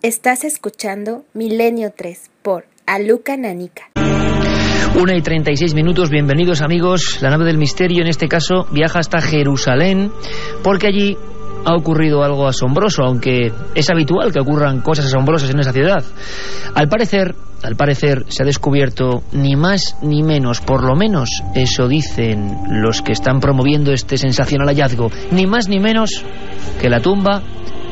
Estás escuchando Milenio 3 por Aluka Nanika. 1:36, bienvenidos amigos. La nave del misterio en este caso viaja hasta Jerusalén porque allí ha ocurrido algo asombroso, aunque es habitual que ocurran cosas asombrosas en esa ciudad. Al parecer se ha descubierto ni más ni menos, por lo menos eso dicen los que están promoviendo este sensacional hallazgo, ni más ni menos que la tumba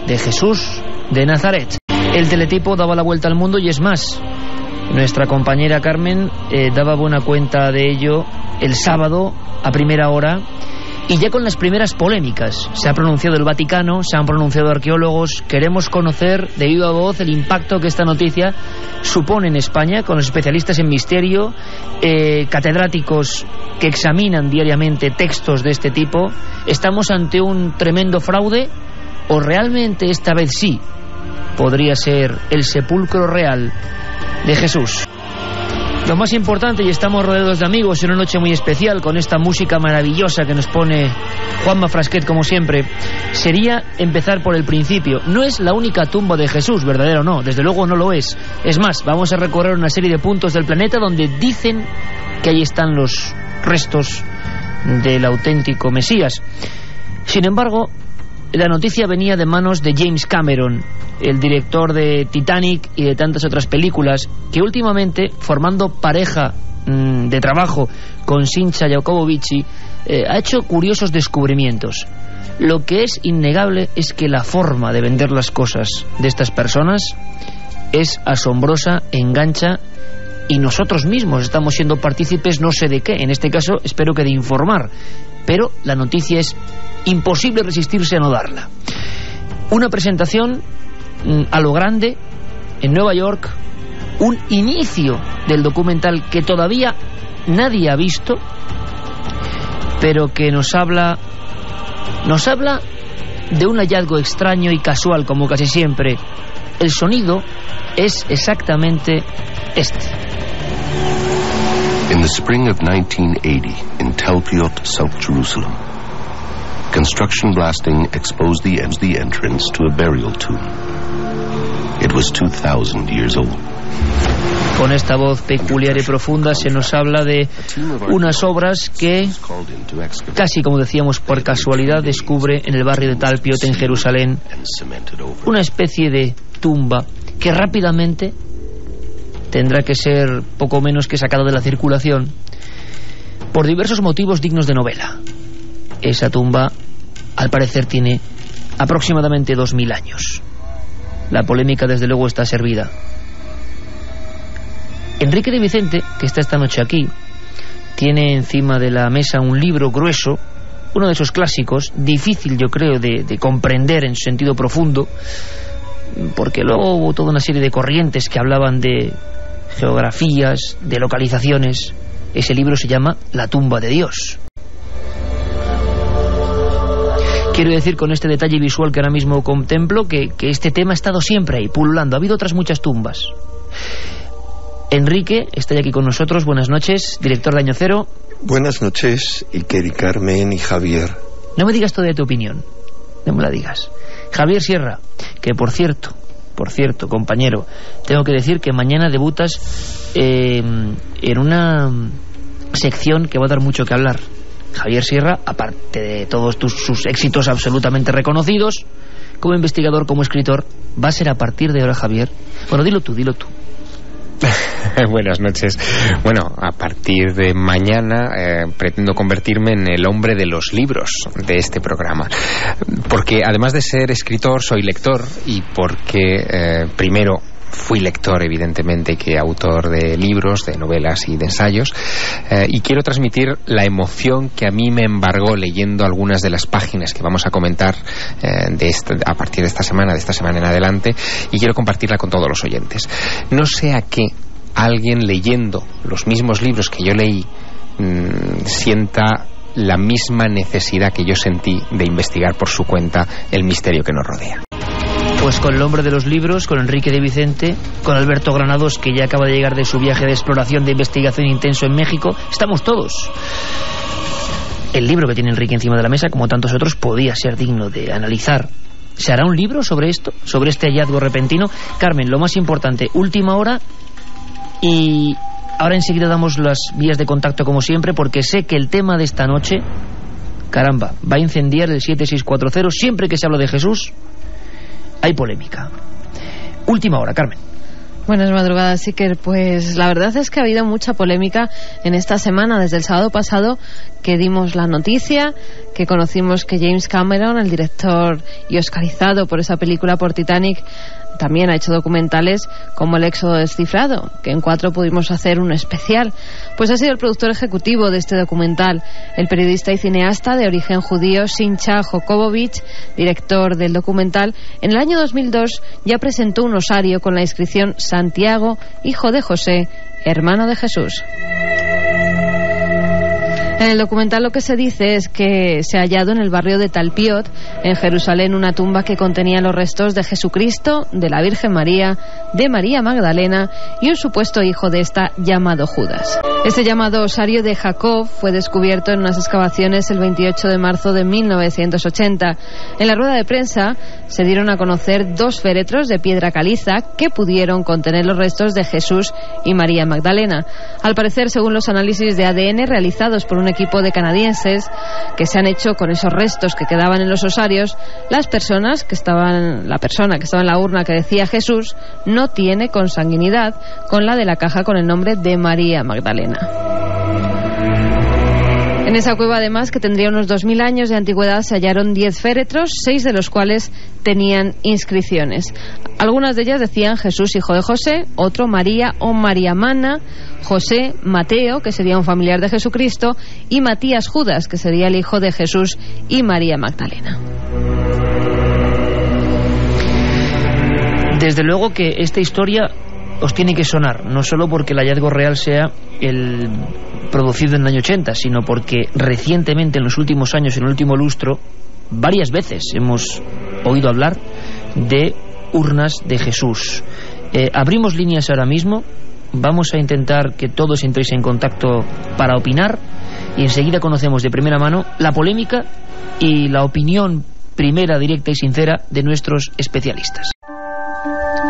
de Jesús de Nazaret. El teletipo daba la vuelta al mundo y es más, nuestra compañera Carmen daba buena cuenta de ello el sábado a primera hora, y ya con las primeras polémicas. Se ha pronunciado el Vaticano, se han pronunciado arqueólogos. Queremos conocer de viva voz el impacto que esta noticia supone en España, con los especialistas en misterio, catedráticos que examinan diariamente textos de este tipo. ¿Estamos ante un tremendo fraude o realmente esta vez sí podría ser el sepulcro real de Jesús? Lo más importante, y estamos rodeados de amigos en una noche muy especial con esta música maravillosa que nos pone Juanma Frasquet como siempre, sería empezar por el principio. No es la única tumba de Jesús, verdadero o no, desde luego no lo es. Es más, vamos a recorrer una serie de puntos del planeta donde dicen que ahí están los restos del auténtico Mesías. Sin embargo, la noticia venía de manos de James Cameron, el director de Titanic y de tantas otras películas, que últimamente, formando pareja de trabajo con Sincha Jacobovici, ha hecho curiosos descubrimientos. Lo que es innegable es que la forma de vender las cosas de estas personas es asombrosa, engancha, y nosotros mismos estamos siendo partícipes no sé de qué, en este caso espero que de informar, pero la noticia es imposible resistirse a no darla. Una presentación a lo grande en Nueva York, un inicio del documental que todavía nadie ha visto, pero que nos habla de un hallazgo extraño y casual, como casi siempre. El sonido es exactamente este. In the spring of 1980, in Tel Piot, South Jerusalem, construction blasting exposed the entrance to a burial tomb. It was 2,000 years old. Con esta voz peculiar y profunda se nos habla de unas obras que, casi como decíamos por casualidad, descubre en el barrio de Talpiot en Jerusalén una especie de tumba que rápidamente tendrá que ser poco menos que sacada de la circulación por diversos motivos dignos de novela. Esa tumba, al parecer, tiene aproximadamente 2000 años. La polémica, desde luego, está servida. Enrique de Vicente, que está esta noche aquí, tiene encima de la mesa un libro grueso, uno de esos clásicos, difícil, yo creo, de comprender en su sentido profundo, porque luego hubo toda una serie de corrientes que hablaban de geografías, de localizaciones. Ese libro se llama La tumba de Dios. Quiero decir con este detalle visual que ahora mismo contemplo que este tema ha estado siempre ahí, pululando. Ha habido otras muchas tumbas. Enrique está aquí con nosotros. Buenas noches, director de Año Cero. Buenas noches, Iker y Carmen y Javier. No me digas todavía tu opinión, no me la digas. Javier Sierra, que por cierto, compañero, tengo que decir que mañana debutas en una sección que va a dar mucho que hablar. Javier Sierra, aparte de todos sus éxitos absolutamente reconocidos, como investigador, como escritor, va a ser a partir de ahora, Javier. Bueno, dilo tú. Buenas noches. Bueno, a partir de mañana pretendo convertirme en el hombre de los libros de este programa, porque además de ser escritor soy lector, y porque primero fui lector, evidentemente, que autor de libros, de novelas y de ensayos, y quiero transmitir la emoción que a mí me embargó leyendo algunas de las páginas que vamos a comentar a partir de esta semana en adelante, y quiero compartirla con todos los oyentes. No sé a qué alguien leyendo los mismos libros que yo leí sienta la misma necesidad que yo sentí de investigar por su cuenta el misterio que nos rodea. Pues con el hombre de los libros, con Enrique de Vicente, con Alberto Granados, que ya acaba de llegar de su viaje de exploración, de investigación intenso en México, estamos todos. El libro que tiene Enrique encima de la mesa, como tantos otros, podía ser digno de analizar ¿Se hará un libro sobre esto, sobre este hallazgo repentino? Carmen, lo más importante, última hora, y ahora enseguida damos las vías de contacto como siempre, porque sé que el tema de esta noche, caramba, va a incendiar el 7640. Siempre que se habla de Jesús hay polémica. Última hora, Carmen. Buenas madrugadas, Iker. Pues la verdad es que ha habido mucha polémica en esta semana, desde el sábado pasado que dimos la noticia, que conocimos que James Cameron, el director y oscarizado por esa película, por Titanic, también ha hecho documentales como El Éxodo Descifrado, que en 4 pudimos hacer un especial. Pues ha sido el productor ejecutivo de este documental, el periodista y cineasta de origen judío Sincha Jokovovich, director del documental. En el año 2002 ya presentó un osario con la inscripción Santiago, hijo de José, hermano de Jesús. En el documental lo que se dice es que se ha hallado en el barrio de Talpiot, en Jerusalén, una tumba que contenía los restos de Jesucristo, de la Virgen María, de María Magdalena y un supuesto hijo de esta llamado Judas. Este llamado osario de Jacob fue descubierto en unas excavaciones el 28 de marzo de 1980. En la rueda de prensa se dieron a conocer 2 féretros de piedra caliza que pudieron contener los restos de Jesús y María Magdalena. Al parecer, según los análisis de ADN realizados por un equipo de canadienses que se han hecho con esos restos que quedaban en los osarios, la persona que estaba en la urna que decía Jesús no tiene consanguinidad con la de la caja con el nombre de María Magdalena. En esa cueva, además, que tendría unos 2000 años de antigüedad, se hallaron 10 féretros, 6 de los cuales tenían inscripciones. Algunas de ellas decían Jesús, hijo de José, otro María o Mariamana, José, Mateo, que sería un familiar de Jesucristo, y Matías Judas, que sería el hijo de Jesús y María Magdalena. Desde luego que esta historia os tiene que sonar, no solo porque el hallazgo real sea el producido en el año 80, sino porque recientemente, en los últimos años, en el último lustro, varias veces hemos oído hablar de urnas de Jesús. Abrimos líneas ahora mismo, vamos a intentar que todos entréis en contacto para opinar, y enseguida conocemos de primera mano la polémica y la opinión primera, directa y sincera de nuestros especialistas.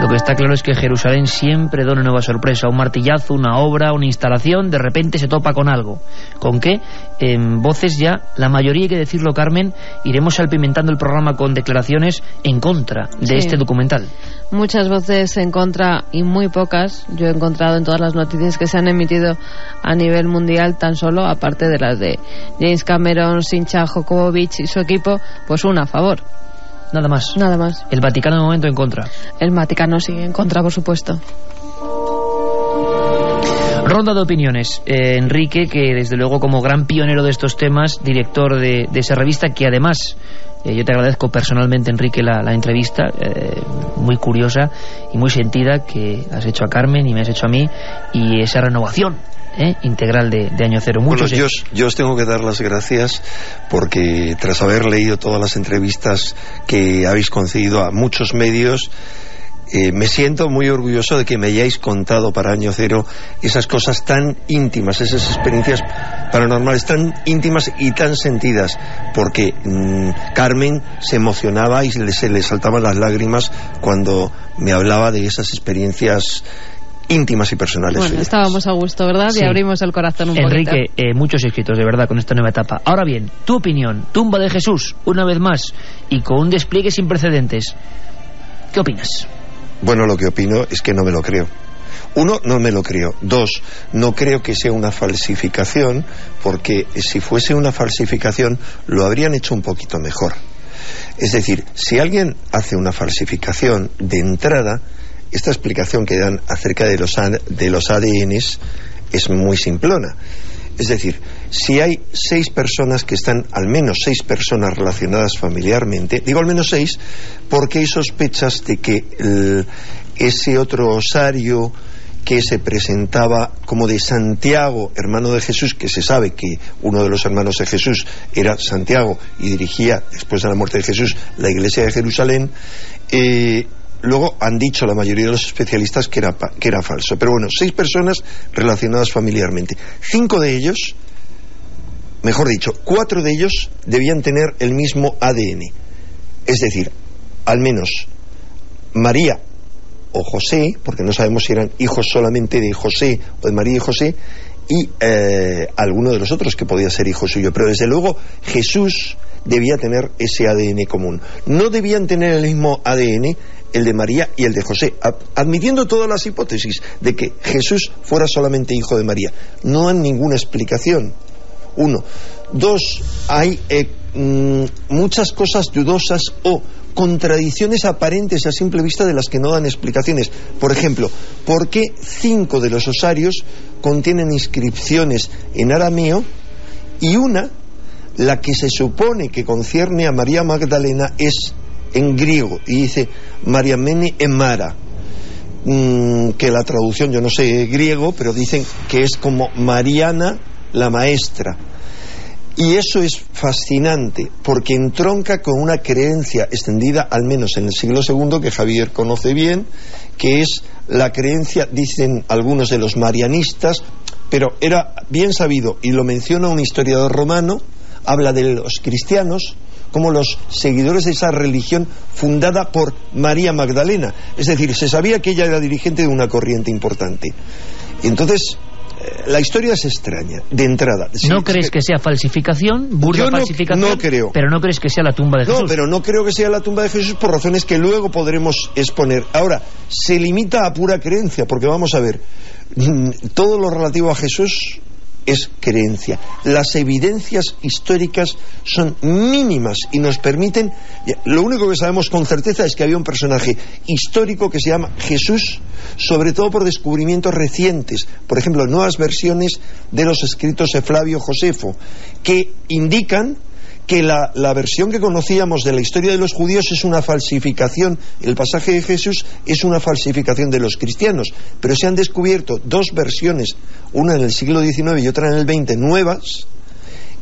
Lo que está claro es que Jerusalén siempre da una nueva sorpresa, un martillazo, una obra, una instalación, de repente se topa con algo. ¿Con qué? En voces ya, la mayoría, hay que decirlo, Carmen, iremos salpimentando el programa con declaraciones en contra de este documental. Muchas voces en contra y muy pocas, yo he encontrado en todas las noticias que se han emitido a nivel mundial, tan solo, aparte de las de James Cameron, Sincha Jokovovich y su equipo, pues una a favor. Nada más. Nada más. El Vaticano de momento en contra. El Vaticano sigue en contra, por supuesto. Ronda de opiniones. Enrique, que desde luego como gran pionero de estos temas, director de esa revista, que además, yo te agradezco personalmente, Enrique, la entrevista, muy curiosa y muy sentida, que has hecho a Carmen y me has hecho a mí, y esa renovación integral de Año Cero. Bueno, yo os tengo que dar las gracias porque tras haber leído todas las entrevistas que habéis concedido a muchos medios, me siento muy orgulloso de que me hayáis contado para Año Cero esas cosas tan íntimas, esas experiencias paranormales tan íntimas y tan sentidas, porque Carmen se emocionaba y se le saltaban las lágrimas cuando me hablaba de esas experiencias íntimas y personales. Bueno, estábamos a gusto, ¿verdad? Sí. Y abrimos el corazón un poquito. Enrique, muchos éxitos, de verdad, con esta nueva etapa. Ahora bien, tu opinión, tumba de Jesús, una vez más, y con un despliegue sin precedentes. ¿Qué opinas? Bueno, lo que opino es que no me lo creo. 1, no me lo creo. 2, no creo que sea una falsificación, porque si fuese una falsificación lo habrían hecho un poquito mejor. Es decir, si alguien hace una falsificación de entrada, esta explicación que dan acerca de los ADNs es muy simplona. Es decir, si hay 6 personas que están, al menos 6 personas relacionadas familiarmente, digo al menos 6 porque hay sospechas de que ese otro osario que se presentaba como de Santiago, hermano de Jesús, que se sabe que uno de los hermanos de Jesús era Santiago y dirigía, después de la muerte de Jesús, la iglesia de Jerusalén, luego han dicho la mayoría de los especialistas que era falso. Pero bueno, 6 personas relacionadas familiarmente. 5 de ellos, mejor dicho, 4 de ellos debían tener el mismo ADN. Es decir, al menos María o José, porque no sabemos si eran hijos solamente de José o de María y José, y alguno de los otros que podía ser hijo suyo, pero desde luego Jesús debía tener ese ADN común. No debían tener el mismo ADN el de María y el de José, admitiendo todas las hipótesis de que Jesús fuera solamente hijo de María. No hay ninguna explicación. 1. 2. Hay muchas cosas dudosas o contradicciones aparentes a simple vista de las que no dan explicaciones. Por ejemplo, ¿por qué 5 de los osarios contienen inscripciones en arameo y una, la que se supone que concierne a María Magdalena, es en griego y dice Mariamene Emara, que la traducción yo no sé griego, pero dicen que es como Mariana la maestra? Y eso es fascinante porque entronca con una creencia extendida al menos en el siglo II, que Javier conoce bien, que es la creencia, dicen algunos, de los marianistas, pero era bien sabido, y lo menciona un historiador romano, habla de los cristianos como los seguidores de esa religión fundada por María Magdalena. Es decir, se sabía que ella era dirigente de una corriente importante. Y entonces la historia es extraña, de entrada. ¿No crees que sea falsificación, burda falsificación? No creo. Pero no crees que sea la tumba de Jesús. No, pero no creo que sea la tumba de Jesús por razones que luego podremos exponer. Ahora, se limita a pura creencia, porque vamos a ver, todo lo relativo a Jesús es creencia. Las evidencias históricas son mínimas y nos permiten... Lo único que sabemos con certeza es que había un personaje histórico que se llama Jesús, sobre todo por descubrimientos recientes, por ejemplo, nuevas versiones de los escritos de Flavio Josefo, que indican que la versión que conocíamos de la historia de los judíos es una falsificación. El pasaje de Jesús es una falsificación de los cristianos, pero se han descubierto 2 versiones, una en el siglo XIX y otra en el XX, nuevas,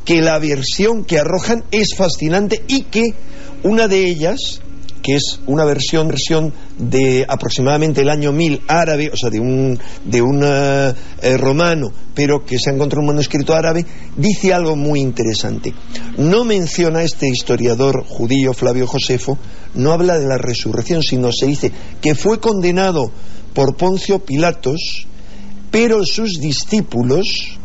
que la versión que arrojan es fascinante, y que una de ellas, que es una versión de aproximadamente el año 1000 árabe, o sea, de un romano, pero que se ha encontrado un manuscrito árabe, dice algo muy interesante. No menciona este historiador judío Flavio Josefo, no habla de la resurrección, sino se dice que fue condenado por Poncio Pilatos, pero sus discípulos,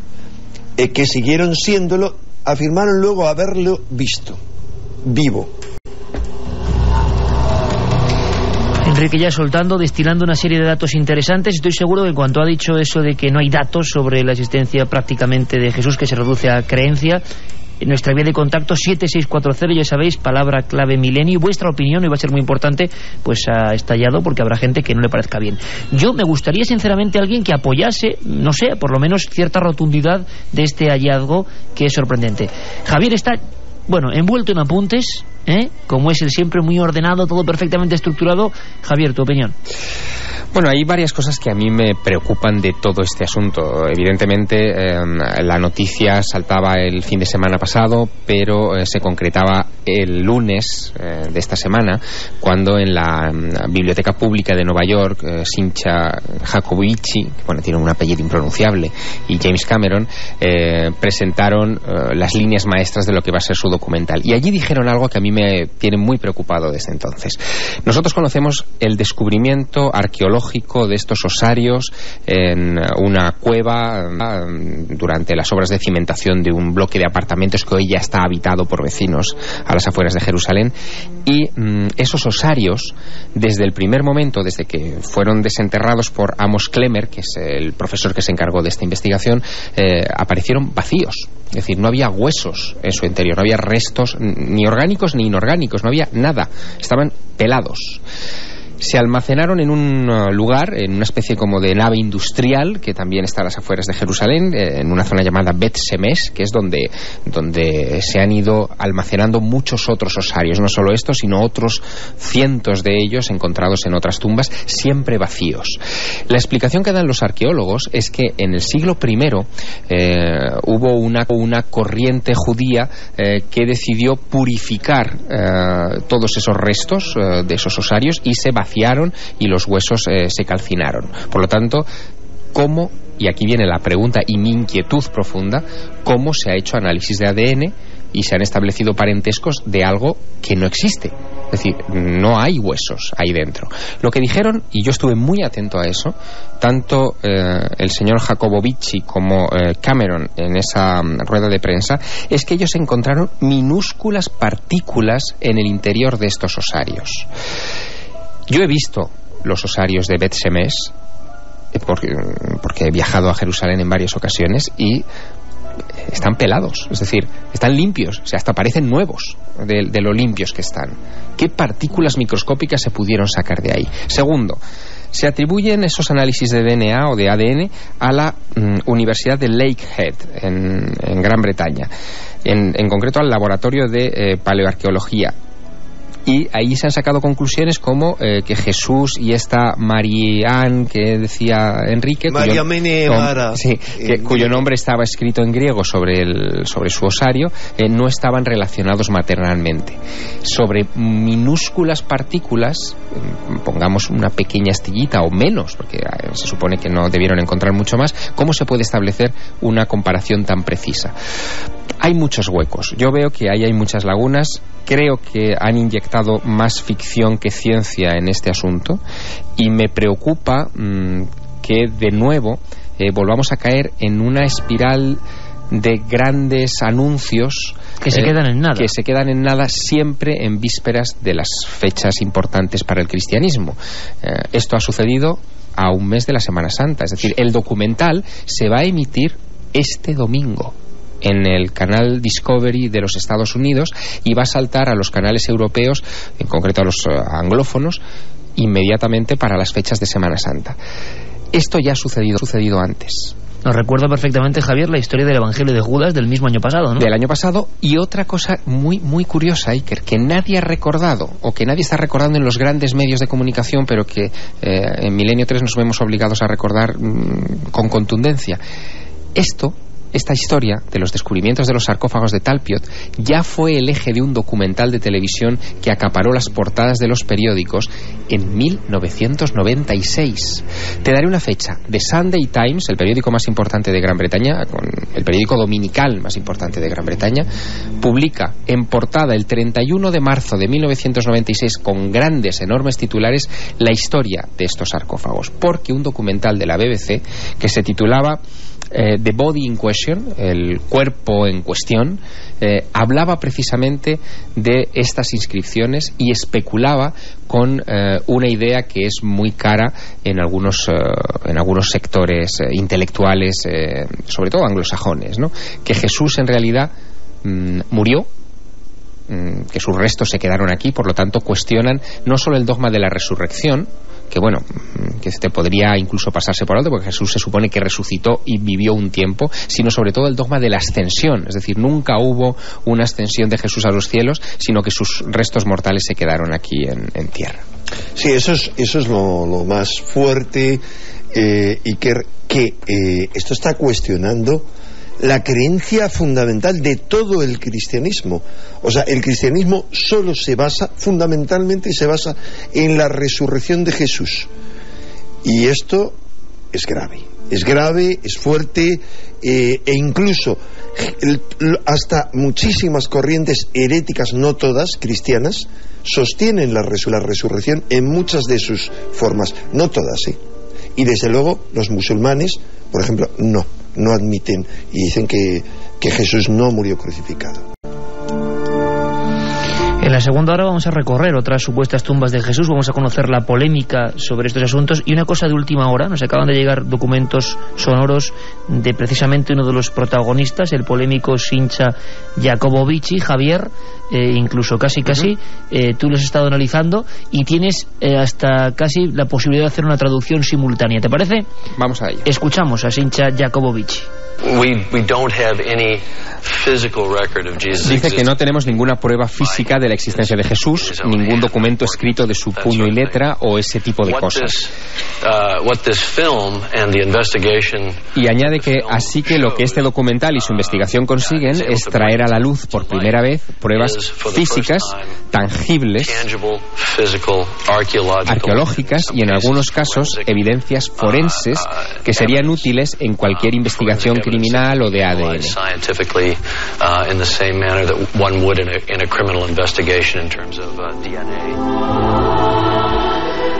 que siguieron siéndolo, afirmaron luego haberlo visto vivo. Enrique ya soltando, destilando una serie de datos interesantes. Estoy seguro que en cuanto ha dicho eso de que no hay datos sobre la existencia prácticamente de Jesús, que se reduce a creencia, en nuestra vía de contacto 7640, ya sabéis, palabra clave milenio. Vuestra opinión, y va a ser muy importante, pues ha estallado, porque habrá gente que no le parezca bien. Yo me gustaría sinceramente alguien que apoyase, no sé, por lo menos cierta rotundidad de este hallazgo, que es sorprendente. Javier está, bueno, envuelto en apuntes, como es el siempre, muy ordenado, todo perfectamente estructurado. Javier, tu opinión. Bueno, hay varias cosas que a mí me preocupan de todo este asunto. Evidentemente, la noticia saltaba el fin de semana pasado, pero se concretaba el lunes de esta semana, cuando en la Biblioteca Pública de Nueva York, Sincha Jacobici, bueno, tiene un apellido impronunciable, y James Cameron presentaron las líneas maestras de lo que va a ser su documental. Y allí dijeron algo que a mí me tiene muy preocupado desde entonces. Nosotros conocemos el descubrimiento arqueológico de estos osarios en una cueva durante las obras de cimentación de un bloque de apartamentos que hoy ya está habitado por vecinos a las afueras de Jerusalén. Y esos osarios, desde el primer momento, desde que fueron desenterrados por Amos Klemer, que es el profesor que se encargó de esta investigación, aparecieron vacíos. Es decir, no había huesos en su interior, no había restos ni orgánicos ni inorgánicos, no había nada, estaban pelados. Se almacenaron en un lugar, en una especie como de nave industrial, que también está a las afueras de Jerusalén, en una zona llamada Bet Semesh, que es donde se han ido almacenando muchos otros osarios, no solo estos, sino otros cientos de ellos encontrados en otras tumbas, siempre vacíos. La explicación que dan los arqueólogos es que en el siglo I hubo una corriente judía que decidió purificar todos esos restos de esos osarios, y se vaciaron y los huesos se calcinaron. Por lo tanto, ¿cómo? Y aquí viene la pregunta y mi inquietud profunda: ¿cómo se ha hecho análisis de ADN y se han establecido parentescos de algo que no existe? Es decir, no hay huesos ahí dentro. Lo que dijeron, y yo estuve muy atento a eso, tanto el señor Jacobowicz como Cameron en esa rueda de prensa, es que ellos encontraron minúsculas partículas en el interior de estos osarios. Yo he visto los osarios de Bet Shemesh, porque he viajado a Jerusalén en varias ocasiones, y están pelados, es decir, están limpios, o sea, hasta parecen nuevos de lo limpios que están. ¿Qué partículas microscópicas se pudieron sacar de ahí? Segundo, se atribuyen esos análisis de DNA o de ADN a la Universidad de Lakehead en Gran Bretaña, en concreto al laboratorio de paleoarqueología. Y ahí se han sacado conclusiones como que Jesús y esta Marianne que decía Enrique, cuyo nombre estaba escrito en griego sobre su osario, no estaban relacionados maternalmente. Sobre minúsculas partículas, pongamos una pequeña astillita o menos, porque se supone que no debieron encontrar mucho más, ¿cómo se puede establecer una comparación tan precisa? Hay muchos huecos. Yo veo que ahí hay muchas lagunas. Creo que han inyectado más ficción que ciencia en este asunto y me preocupa que de nuevo volvamos a caer en una espiral de grandes anuncios que se quedan en nada. Que se quedan en nada siempre en vísperas de las fechas importantes para el cristianismo. Esto ha sucedido a un mes de la Semana Santa. Es decir, el documental se va a emitir este domingo en el canal Discovery de los Estados Unidos y va a saltar a los canales europeos, en concreto a los anglófonos, inmediatamente para las fechas de Semana Santa. Esto ya ha sucedido antes. Nos recuerda perfectamente, Javier, la historia del Evangelio de Judas del mismo año pasado, ¿no? Del año pasado. Y otra cosa muy, muy curiosa, Iker, que nadie ha recordado, o que nadie está recordando en los grandes medios de comunicación, pero que en Milenio 3 nos vemos obligados a recordar con contundencia. Esta historia de los descubrimientos de los sarcófagos de Talpiot ya fue el eje de un documental de televisión que acaparó las portadas de los periódicos en 1996. Te daré una fecha. The Sunday Times, el periódico más importante de Gran Bretaña, el periódico dominical más importante de Gran Bretaña, publica en portada el 31 de marzo de 1996 con grandes, enormes titulares la historia de estos sarcófagos, porque un documental de la BBC que se titulaba The Body in Question, el cuerpo en cuestión, hablaba precisamente de estas inscripciones y especulaba con una idea que es muy cara en algunos sectores intelectuales, sobre todo anglosajones, ¿no? Que Jesús en realidad murió, que sus restos se quedaron aquí, por lo tanto cuestionan no solo el dogma de la resurrección, que bueno, que este podría incluso pasarse por alto porque Jesús se supone que resucitó y vivió un tiempo, sino sobre todo el dogma de la ascensión. Es decir, nunca hubo una ascensión de Jesús a los cielos, sino que sus restos mortales se quedaron aquí en tierra. Sí, eso es lo más fuerte, y que esto está cuestionando la creencia fundamental de todo el cristianismo. O sea, el cristianismo solo fundamentalmente se basa en la resurrección de Jesús. Y esto es grave, es fuerte, e incluso hasta muchísimas corrientes heréticas, no todas, cristianas, sostienen la resurrección en muchas de sus formas, no todas, y desde luego los musulmanes, por ejemplo, no admiten y dicen que Jesús no murió crucificado. En la segunda hora vamos a recorrer otras supuestas tumbas de Jesús, vamos a conocer la polémica sobre estos asuntos y una cosa de última hora, nos acaban de llegar documentos sonoros de precisamente uno de los protagonistas, el polémico Sincha Jacobowicz, Javier, incluso casi, tú los has estado analizando y tienes hasta casi la posibilidad de hacer una traducción simultánea, ¿te parece? Vamos a ello. Escuchamos a Sincha Jacobowicz. Dice que no tenemos ninguna prueba física de la existencia de Jesús, ningún documento escrito de su puño y letra o ese tipo de cosas. Y añade que así que lo que este documental y su investigación consiguen es traer a la luz por primera vez pruebas físicas, tangibles, arqueológicas y en algunos casos evidencias forenses que serían útiles en cualquier investigación criminal o de ADN.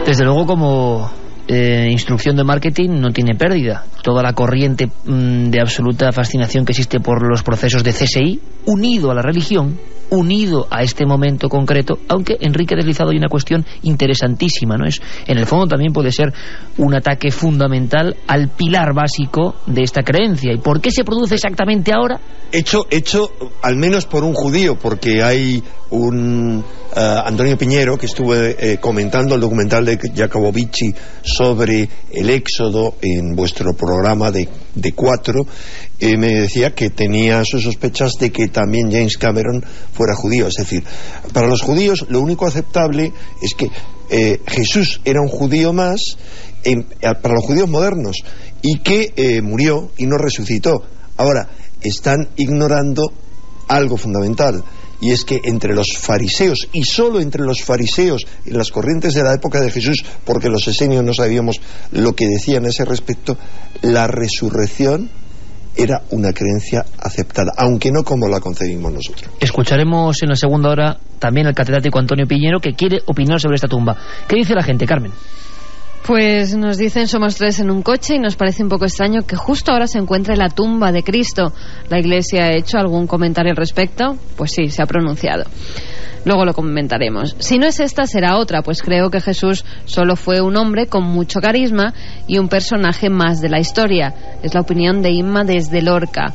Desde luego, como instrucción de marketing no tiene pérdida. Toda la corriente de absoluta fascinación que existe por los procesos de CSI, unido a la religión, unido a este momento concreto, aunque Enrique ha deslizado hay una cuestión interesantísima, ¿no? En el fondo también puede ser un ataque fundamental al pilar básico de esta creencia. ¿Y por qué se produce exactamente ahora? Hecho al menos por un judío, porque hay un Antonio Piñero que estuvo comentando el documental de Jacobovici sobre el Éxodo en vuestro programa de 4, me decía que tenía sus sospechas de que también James Cameron fuera judío. Es decir, para los judíos lo único aceptable es que Jesús era un judío más para los judíos modernos, y que murió y no resucitó. Ahora, están ignorando algo fundamental, y es que entre los fariseos, y solo entre los fariseos en las corrientes de la época de Jesús, porque los esenios no sabíamos lo que decían a ese respecto, la resurrección era una creencia aceptada, aunque no como la concebimos nosotros. Escucharemos en la segunda hora también al catedrático Antonio Piñero, que quiere opinar sobre esta tumba. ¿Qué dice la gente, Carmen? Pues nos dicen, somos 3 en un coche y nos parece un poco extraño que justo ahora se encuentre la tumba de Cristo. ¿La Iglesia ha hecho algún comentario al respecto? Pues sí, se ha pronunciado. Luego lo comentaremos. Si no es esta, será otra, pues creo que Jesús solo fue un hombre con mucho carisma y un personaje más de la historia. Es la opinión de Inma desde Lorca.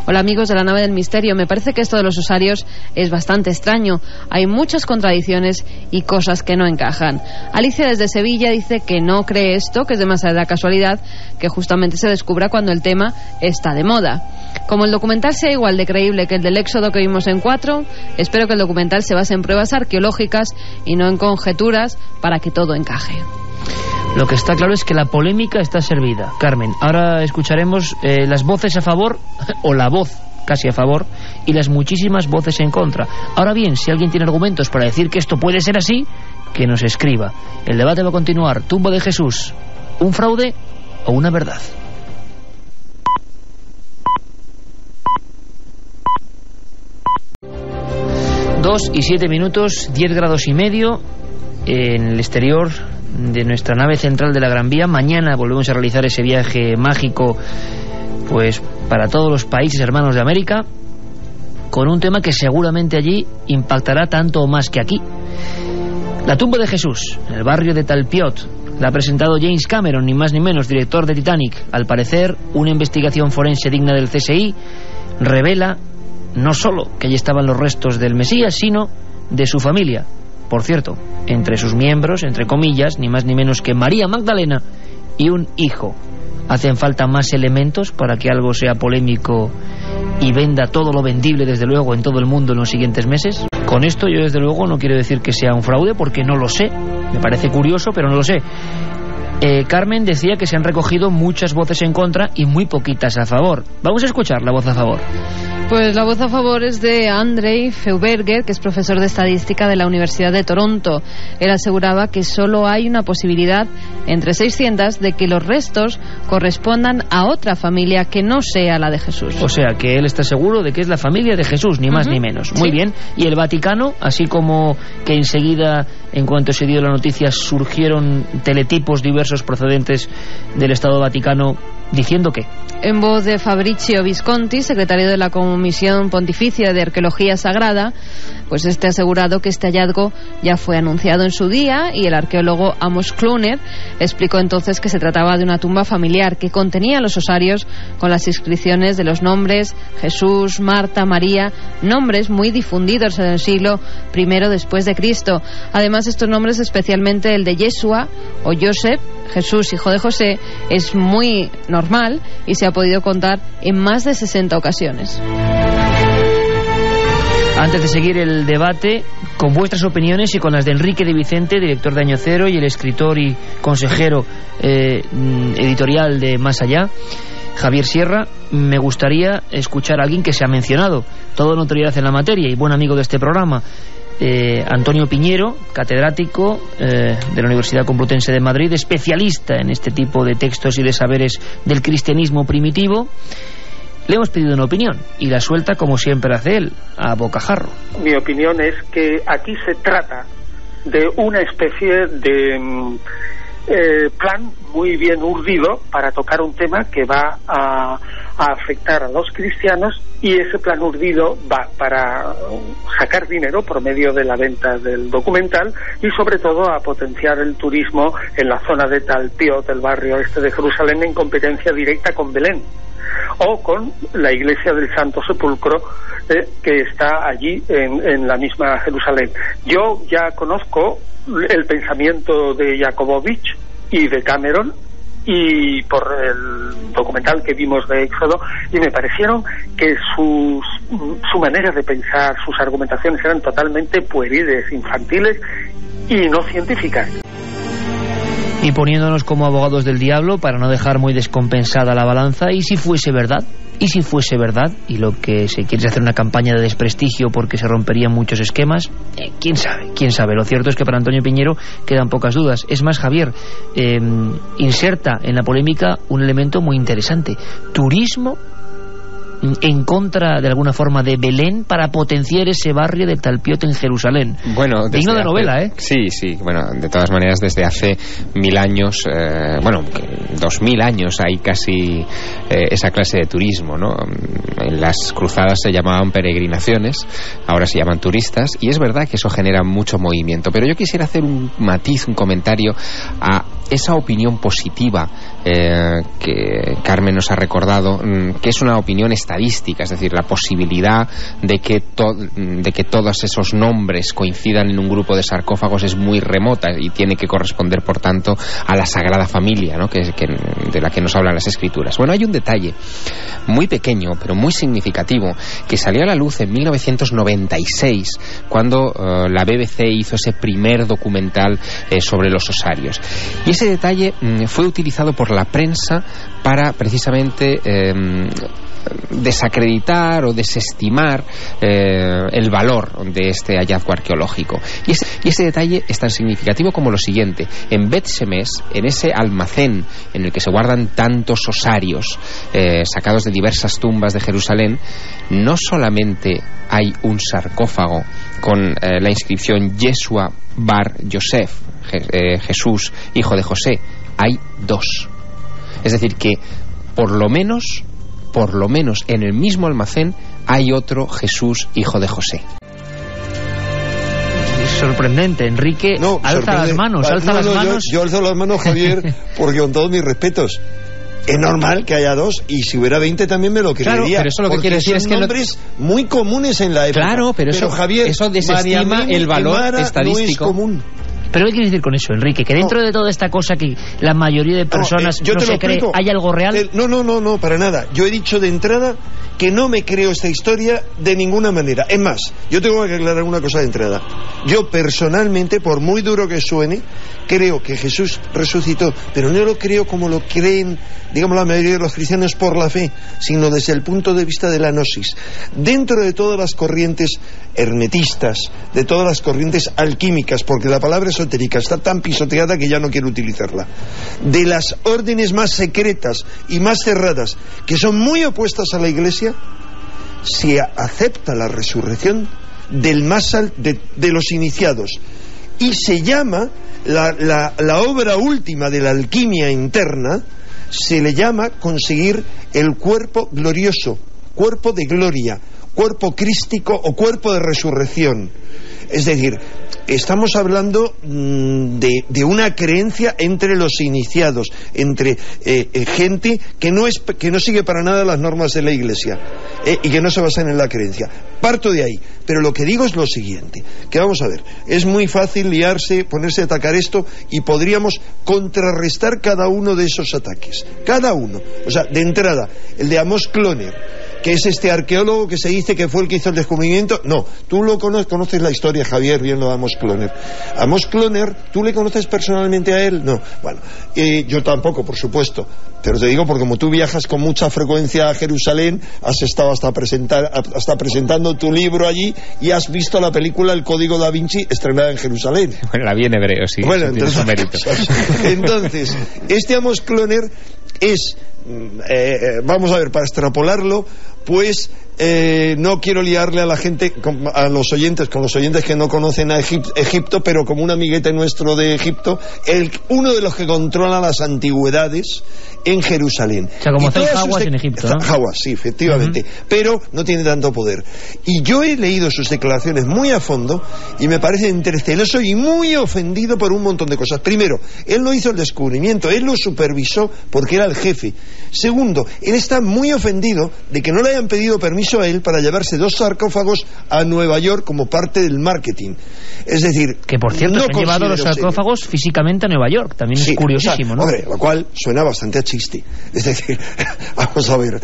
Hola amigos de la nave del misterio, me parece que esto de los osarios es bastante extraño. Hay muchas contradicciones y cosas que no encajan. Alicia desde Sevilla dice que no cree esto, que es demasiada casualidad que justamente se descubra cuando el tema está de moda. Como el documental sea igual de creíble que el del Éxodo que vimos en 4, espero que el documental se base en pruebas arqueológicas y no en conjeturas para que todo encaje. Lo que está claro es que la polémica está servida. Carmen, ahora escucharemos las voces a favor, o la voz casi a favor, y las muchísimas voces en contra. Ahora bien, si alguien tiene argumentos para decir que esto puede ser así, que nos escriba. El debate va a continuar. Tumba de Jesús, ¿un fraude o una verdad? 2:07 minutos, 10 grados y medio en el exterior de nuestra nave central de la Gran Vía. Mañana volvemos a realizar ese viaje mágico, pues para todos los países hermanos de América, con un tema que seguramente allí impactará tanto o más que aquí. La tumba de Jesús, en el barrio de Talpiot, la ha presentado James Cameron, ni más ni menos, director de Titanic. Al parecer, una investigación forense digna del CSI revela no solo que allí estaban los restos del Mesías, sino de su familia. Por cierto, entre sus miembros, entre comillas, ni más ni menos que María Magdalena y un hijo. ¿Hacen falta más elementos para que algo sea polémico y venda todo lo vendible, desde luego, en todo el mundo en los siguientes meses? Con esto yo, desde luego, no quiero decir que sea un fraude, porque no lo sé. Me parece curioso, pero no lo sé. Carmen decía que se han recogido muchas voces en contra y muy poquitas a favor. Vamos a escuchar la voz a favor. Pues la voz a favor es de Andrei Feuberger, que es profesor de estadística de la Universidad de Toronto. Él aseguraba que solo hay una posibilidad entre 600 de que los restos correspondan a otra familia que no sea la de Jesús. O sea, que él está seguro de que es la familia de Jesús, ni más ni menos. Muy bien. Y el Vaticano, así como que enseguida, en cuanto se dio la noticia, surgieron teletipos diversos procedentes del Estado Vaticano diciendo que... En voz de Fabrizio Visconti, secretario de la Comisión Pontificia de Arqueología Sagrada, pues este ha asegurado que este hallazgo ya fue anunciado en su día, y el arqueólogo Amos Kluner explicó entonces que se trataba de una tumba familiar que contenía los osarios con las inscripciones de los nombres Jesús, Marta, María, nombres muy difundidos en el siglo I después de Cristo. Además, estos nombres, especialmente el de Yeshua o Joseph, Jesús, hijo de José, es muy normal y se ha podido contar en más de 60 ocasiones. Antes de seguir el debate, con vuestras opiniones y con las de Enrique de Vicente, director de Año Cero, y el escritor y consejero editorial de Más Allá, Javier Sierra, me gustaría escuchar a alguien que se ha mencionado, toda una autoridad en la materia y buen amigo de este programa, Antonio Piñero, catedrático de la Universidad Complutense de Madrid, especialista en este tipo de textos y de saberes del cristianismo primitivo. Le hemos pedido una opinión y la suelta como siempre hace él, a bocajarro. Mi opinión es que aquí se trata de una especie de plan muy bien urdido para tocar un tema que va a afectar a los cristianos, y ese plan urdido va para sacar dinero por medio de la venta del documental y sobre todo a potenciar el turismo en la zona de Talpiot, el barrio este de Jerusalén, en competencia directa con Belén o con la iglesia del Santo Sepulcro, que está allí en la misma Jerusalén. Yo ya conozco el pensamiento de Jakobowicz y de Cameron, y por el documental que vimos de Éxodo, y me parecieron que su manera de pensar, sus argumentaciones eran totalmente pueriles, infantiles y no científicas. Y poniéndonos como abogados del diablo para no dejar muy descompensada la balanza, ¿y si fuese verdad? ¿Y si fuese verdad? Y lo que se quiere es hacer una campaña de desprestigio porque se romperían muchos esquemas. ¿Quién sabe? ¿Quién sabe? Lo cierto es que para Antonio Piñero quedan pocas dudas. Es más, Javier, inserta en la polémica un elemento muy interesante. Turismo en contra de alguna forma de Belén para potenciar ese barrio de Talpiot en Jerusalén. Bueno, digno de novela, ¿eh? Sí, bueno, de todas maneras desde hace 1000 años, 2000 años hay casi esa clase de turismo, ¿no? En las cruzadas se llamaban peregrinaciones, ahora se llaman turistas, y es verdad que eso genera mucho movimiento, pero yo quisiera hacer un matiz, un comentario a esa opinión positiva que Carmen nos ha recordado, que es una opinión estadística, es decir, la posibilidad de que todos esos nombres coincidan en un grupo de sarcófagos es muy remota y tiene que corresponder, por tanto, a la Sagrada Familia, ¿no? de la que nos hablan las Escrituras. Bueno, hay un detalle muy pequeño, pero muy significativo, que salió a la luz en 1996, cuando la BBC hizo ese primer documental sobre los osarios. Y ese detalle fue utilizado por la prensa para precisamente desacreditar o desestimar el valor de este hallazgo arqueológico. Y ese detalle es tan significativo como lo siguiente: en Bet Shemesh, en ese almacén en el que se guardan tantos osarios sacados de diversas tumbas de Jerusalén, no solamente hay un sarcófago con la inscripción Yeshua Bar Yosef, Jesús, hijo de José, hay 2. Es decir, que por lo menos en el mismo almacén hay otro Jesús, hijo de José. Sorprendente, Enrique. No, alza las manos. Yo alzo las manos, Javier, porque con todos mis respetos, es normal que haya 2, y si hubiera 20 también me lo creería. Claro, pero eso lo que quiere decir es que son nombres muy comunes en la época. Claro, pero eso, Javier, eso desestima el valor estadístico. No es común. Pero ¿qué quiere decir con eso, Enrique? Que dentro de toda esta cosa que la mayoría de personas no se cree, ¿hay algo real? No, para nada. Yo he dicho de entrada que no me creo esta historia de ninguna manera. Es más, yo tengo que aclarar una cosa de entrada. Yo personalmente, por muy duro que suene, creo que Jesús resucitó, pero no lo creo como lo creen, digamos, la mayoría de los cristianos por la fe, sino desde el punto de vista de la gnosis. Dentro de todas las corrientes hermetistas, de todas las corrientes alquímicas, porque la palabra esotérica está tan pisoteada que ya no quiero utilizarla, de las órdenes más secretas y más cerradas, que son muy opuestas a la Iglesia, se acepta la resurrección del más alto de los iniciados, y se llama la obra última de la alquimia interna, se le llama conseguir el cuerpo glorioso, cuerpo de gloria, cuerpo crístico o cuerpo de resurrección. Es decir, estamos hablando de una creencia entre los iniciados, entre gente que no sigue para nada las normas de la Iglesia y que no se basan en la creencia. Parto de ahí, pero lo que digo es lo siguiente, que vamos a ver, es muy fácil liarse, ponerse a atacar esto, y podríamos contrarrestar cada uno de esos ataques, cada uno. O sea, de entrada, el de Amos Kloner, que es este arqueólogo que se dice que fue el que hizo el descubrimiento. No, tú lo conoces la historia, Javier, bien lo de Amos Kloner. Amos Kloner, ¿tú le conoces personalmente a él? No, bueno, yo tampoco, por supuesto, pero te digo porque como tú viajas con mucha frecuencia a Jerusalén, has estado hasta presentando tu libro allí, y has visto la película El Código Da Vinci estrenada en Jerusalén. Bueno, la vi en hebreo, sí, bueno, eso tiene su mérito. Entonces, este Amos Kloner es vamos a ver, para extrapolarlo, pues no quiero liarle a la gente, con los oyentes que no conocen a Egipto, pero como un amiguete nuestro de Egipto, uno de los que controla las antigüedades en Jerusalén. O sea, como Hawass en Egipto, ¿no? Hawass, sí, efectivamente, pero no tiene tanto poder. Y yo he leído sus declaraciones muy a fondo y me parece entreceloso y muy ofendido por un montón de cosas. Primero, él no hizo el descubrimiento, él lo supervisó porque era el jefe. Segundo, él está muy ofendido de que no le hayan pedido permiso a él para llevarse 2 sarcófagos a Nueva York como parte del marketing. Es decir, que por cierto no se han llevado los sarcófagos físicamente a Nueva York, también sí, es curiosísimo, ¿no? Hombre, lo cual suena bastante a chiste. Es decir, vamos a ver,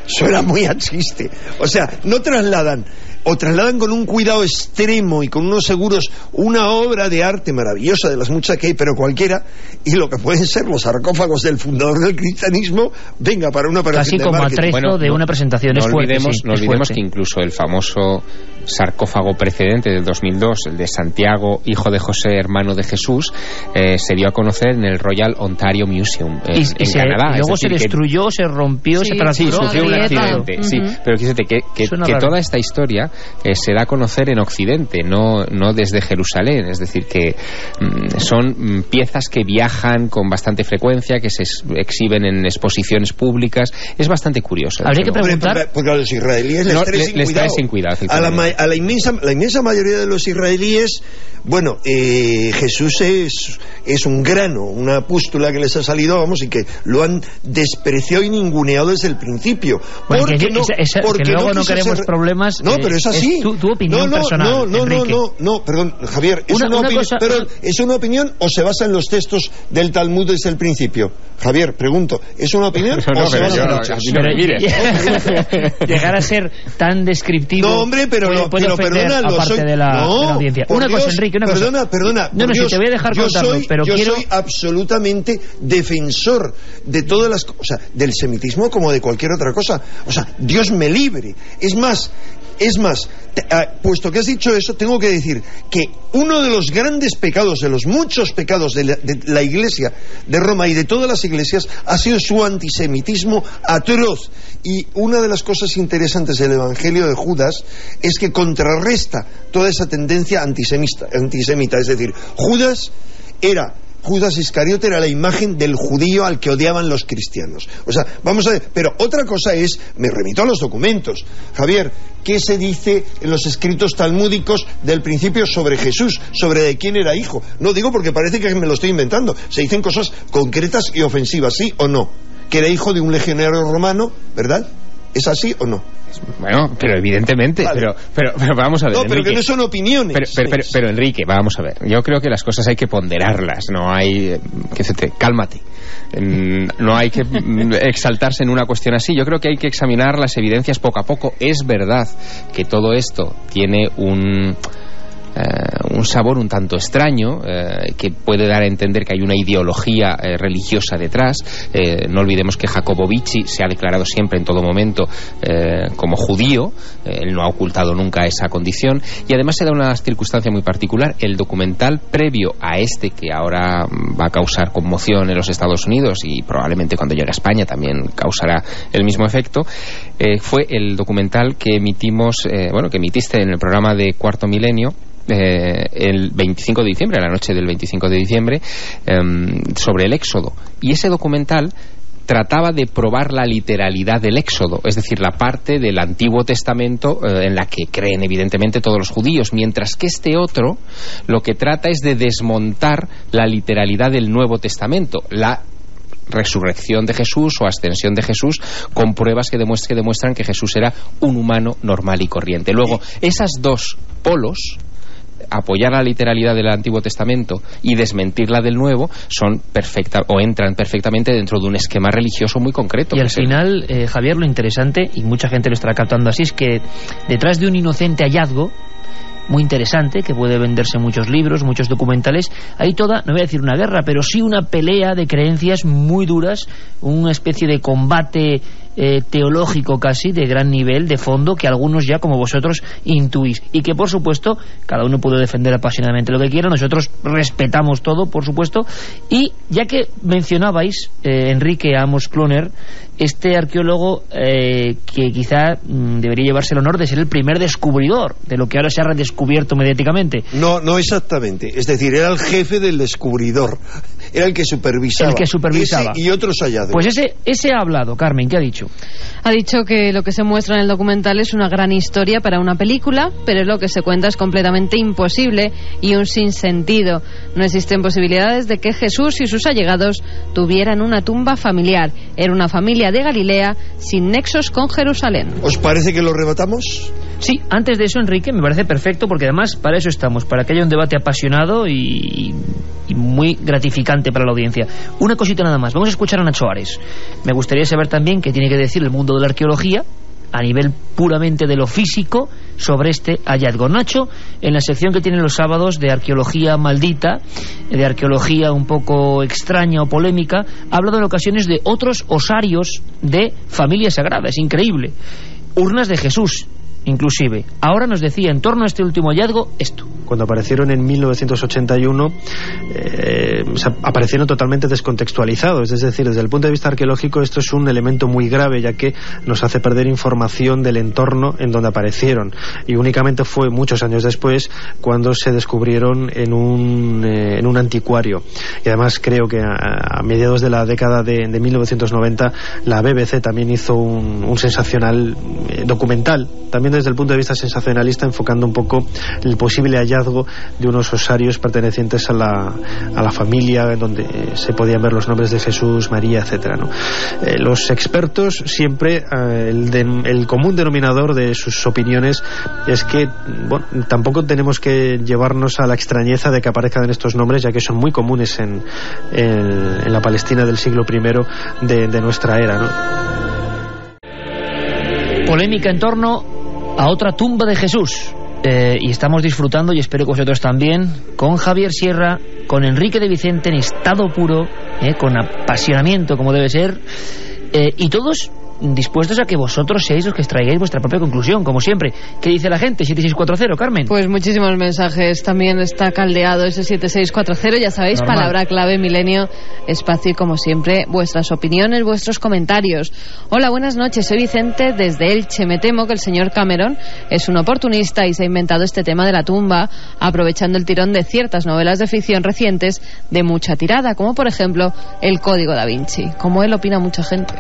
suena muy a chiste. O sea, no trasladan con un cuidado extremo y con unos seguros una obra de arte maravillosa, de las muchas que hay, pero cualquiera, y lo que pueden ser los sarcófagos del fundador del cristianismo, venga, para una operación casi como atrezo de una presentación. No es fuerte, olvidemos que incluso el famoso sarcófago precedente del 2002, el de Santiago, hijo de José, hermano de Jesús, se dio a conocer en el Royal Ontario Museum en Canadá. Y luego se destruyó, se rompió, se fracturó. Sí, sufrió un accidente. Sí, pero fíjate que toda esta historia se da a conocer en Occidente, no desde Jerusalén. Es decir, que son piezas que viajan con bastante frecuencia, que se exhiben en exposiciones públicas. Es bastante curioso. Habría que preguntar, porque a los israelíes les trae sin cuidado. A la inmensa mayoría de los israelíes, bueno, Jesús es un grano, una pústula que les ha salido, vamos, y que lo han despreciado y ninguneado desde el principio. Bueno, porque luego no queremos problemas. No, pero es así. Es tu opinión personal, Enrique. No, perdón, Javier, ¿es una opinión o se basa en los textos del Talmud desde el principio? Javier, pregunto, ¿es una opinión o se basa en los textos? Llegar a ser tan descriptivo. No, hombre, pero perdona, aparte de la audiencia. Una cosa, Enrique, una cosa. Perdona. No, si te voy a dejar contarlo, pero yo soy absolutamente defensor de todas las cosas, o sea, del semitismo como de cualquier otra cosa. O sea, Dios me libre. Es más, puesto que has dicho eso, tengo que decir que uno de los grandes pecados, de los muchos pecados de la Iglesia de Roma y de todas las iglesias, ha sido su antisemitismo atroz. Y una de las cosas interesantes del Evangelio de Judas es que contrarresta toda esa tendencia antisemita. Es decir, Judas Iscariote era la imagen del judío al que odiaban los cristianos. O sea, vamos a ver, pero otra cosa es, me remito a los documentos, Javier, ¿qué se dice en los escritos talmúdicos del principio sobre Jesús, sobre de quién era hijo? No digo porque parece que me lo estoy inventando, se dicen cosas concretas y ofensivas, ¿sí o no? Que era hijo de un legionario romano, ¿verdad? ¿Es así o no? Bueno, pero evidentemente, vale. pero vamos a ver. No, pero Enrique, que no son opiniones. Pero Enrique, vamos a ver. Yo creo que las cosas hay que ponderarlas, no hay cálmate. No hay que exaltarse en una cuestión así. Yo creo que hay que examinar las evidencias poco a poco. Es verdad que todo esto tiene un sabor un tanto extraño, que puede dar a entender que hay una ideología religiosa detrás. No olvidemos que Jacobo Vicci se ha declarado siempre, en todo momento, como judío. Él no ha ocultado nunca esa condición, y además se da una circunstancia muy particular. El documental previo a este, que ahora va a causar conmoción en los Estados Unidos y probablemente cuando llegue a España también causará el mismo efecto, fue el documental que emitiste en el programa de Cuarto Milenio el 25 de diciembre, la noche del 25 de diciembre, sobre el Éxodo. Y ese documental trataba de probar la literalidad del Éxodo, es decir, la parte del Antiguo Testamento en la que creen evidentemente todos los judíos, mientras que este otro lo que trata es de desmontar la literalidad del Nuevo Testamento, la resurrección de Jesús o ascensión de Jesús, con pruebas que demuestran que Jesús era un humano normal y corriente. Luego, esas dos polos, apoyar la literalidad del Antiguo Testamento y desmentirla del Nuevo, entran perfectamente dentro de un esquema religioso muy concreto. Y al final, Javier, lo interesante, y mucha gente lo estará captando así, es que detrás de un inocente hallazgo muy interesante, que puede venderse muchos libros, muchos documentales, hay toda, no voy a decir una guerra, pero sí una pelea de creencias muy duras, una especie de combate teológico casi, de gran nivel, de fondo, que algunos ya, como vosotros, intuís. Y que, por supuesto, cada uno puede defender apasionadamente lo que quiera, nosotros respetamos todo, por supuesto. Y ya que mencionabais, Enrique Amos Kloner, este arqueólogo que quizá debería llevarse el honor de ser el primer descubridor de lo que ahora se ha redescubierto mediáticamente. No exactamente, es decir, era el jefe del descubridor, era el que supervisaba. Ese y otros hallazgos. Pues ese ha hablado. Carmen, ¿qué ha dicho? Ha dicho que lo que se muestra en el documental es una gran historia para una película, pero lo que se cuenta es completamente imposible y un sinsentido. No existen posibilidades de que Jesús y sus allegados tuvieran una tumba familiar. Era una familia de Galilea sin nexos con Jerusalén. ¿Os parece que lo rebatamos? Sí, antes de eso, Enrique, me parece perfecto, porque además para eso estamos, para que haya un debate apasionado y muy gratificante para la audiencia. Una cosita nada más, vamos a escuchar a Nacho Ares. Me gustaría saber también qué tiene que decir el mundo de la arqueología a nivel puramente de lo físico sobre este hallazgo. Nacho, en la sección que tiene los sábados de arqueología maldita, de arqueología un poco extraña o polémica, ha hablado en ocasiones de otros osarios de familia sagrada. Es increíble. Urnas de Jesús, inclusive. Ahora nos decía en torno a este último hallazgo esto. Cuando aparecieron en 1981 aparecieron totalmente descontextualizados, es decir, desde el punto de vista arqueológico esto es un elemento muy grave, ya que nos hace perder información del entorno en donde aparecieron, y únicamente fue muchos años después cuando se descubrieron en un anticuario. Y además creo que a mediados de la década de 1990 la BBC también hizo un sensacional documental, también desde el punto de vista sensacionalista, enfocando un poco el posible hallazgo de unos osarios pertenecientes a la familia, donde se podían ver los nombres de Jesús, María, etcétera, ¿no? Los expertos siempre, el común denominador de sus opiniones es que, bueno, tampoco tenemos que llevarnos a la extrañeza de que aparezcan estos nombres, ya que son muy comunes en la Palestina del siglo I de nuestra era, ¿no? Polémica en torno a otra tumba de Jesús. Y estamos disfrutando, y espero que vosotros también, con Javier Sierra, con Enrique de Vicente en estado puro, con apasionamiento como debe ser, y todos dispuestos a que vosotros seáis los que extraigáis vuestra propia conclusión, como siempre. ¿Qué dice la gente? 7640, Carmen. Pues muchísimos mensajes. También está caldeado ese 7640. Ya sabéis, normal. Palabra clave, Milenio, espacio y, como siempre, vuestras opiniones, vuestros comentarios. Hola, buenas noches. Soy Vicente desde Elche. Me temo que el señor Cameron es un oportunista y se ha inventado este tema de la tumba aprovechando el tirón de ciertas novelas de ficción recientes de mucha tirada, como por ejemplo El Código da Vinci. Como él opina mucha gente.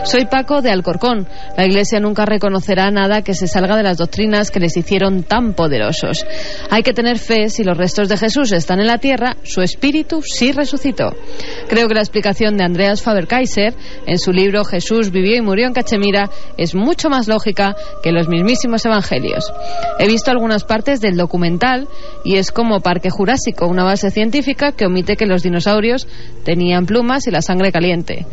Soy Paco de Alcorcón. La Iglesia nunca reconocerá nada que se salga de las doctrinas que les hicieron tan poderosos. Hay que tener fe. Si los restos de Jesús están en la tierra, su espíritu sí resucitó. Creo que la explicación de Andreas Faber-Kaiser en su libro Jesús vivió y murió en Cachemira es mucho más lógica que los mismísimos evangelios. He visto algunas partes del documental y es como Parque Jurásico, una base científica que omite que los dinosaurios tenían plumas y la sangre caliente.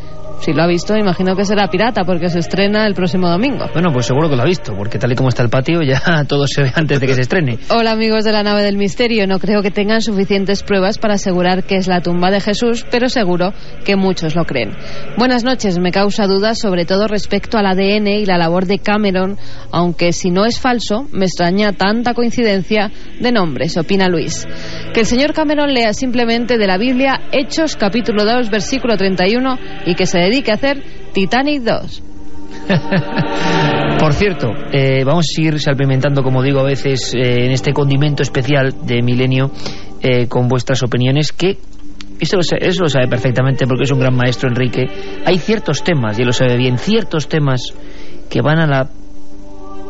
Si lo ha visto, imagino que será pirata, porque se estrena el próximo domingo. Bueno, pues seguro que lo ha visto, porque tal y como está el patio ya todo se ve antes de que se estrene. Hola, amigos de la nave del misterio. No creo que tengan suficientes pruebas para asegurar que es la tumba de Jesús, pero seguro que muchos lo creen. Buenas noches. Me causa dudas sobre todo respecto al ADN y la labor de Cameron, aunque si no es falso, me extraña tanta coincidencia de nombres, opina Luis. Que el señor Cameron lea simplemente de la Biblia Hechos capítulo 2 versículo 31 y que se dedique a hacer Titanic 2. Por cierto, vamos a seguir salpimentando, como digo a veces, en este condimento especial de Milenio, con vuestras opiniones, que eso lo sabe perfectamente porque es un gran maestro, Enrique. Hay ciertos temas, y él lo sabe bien, ciertos temas que van a la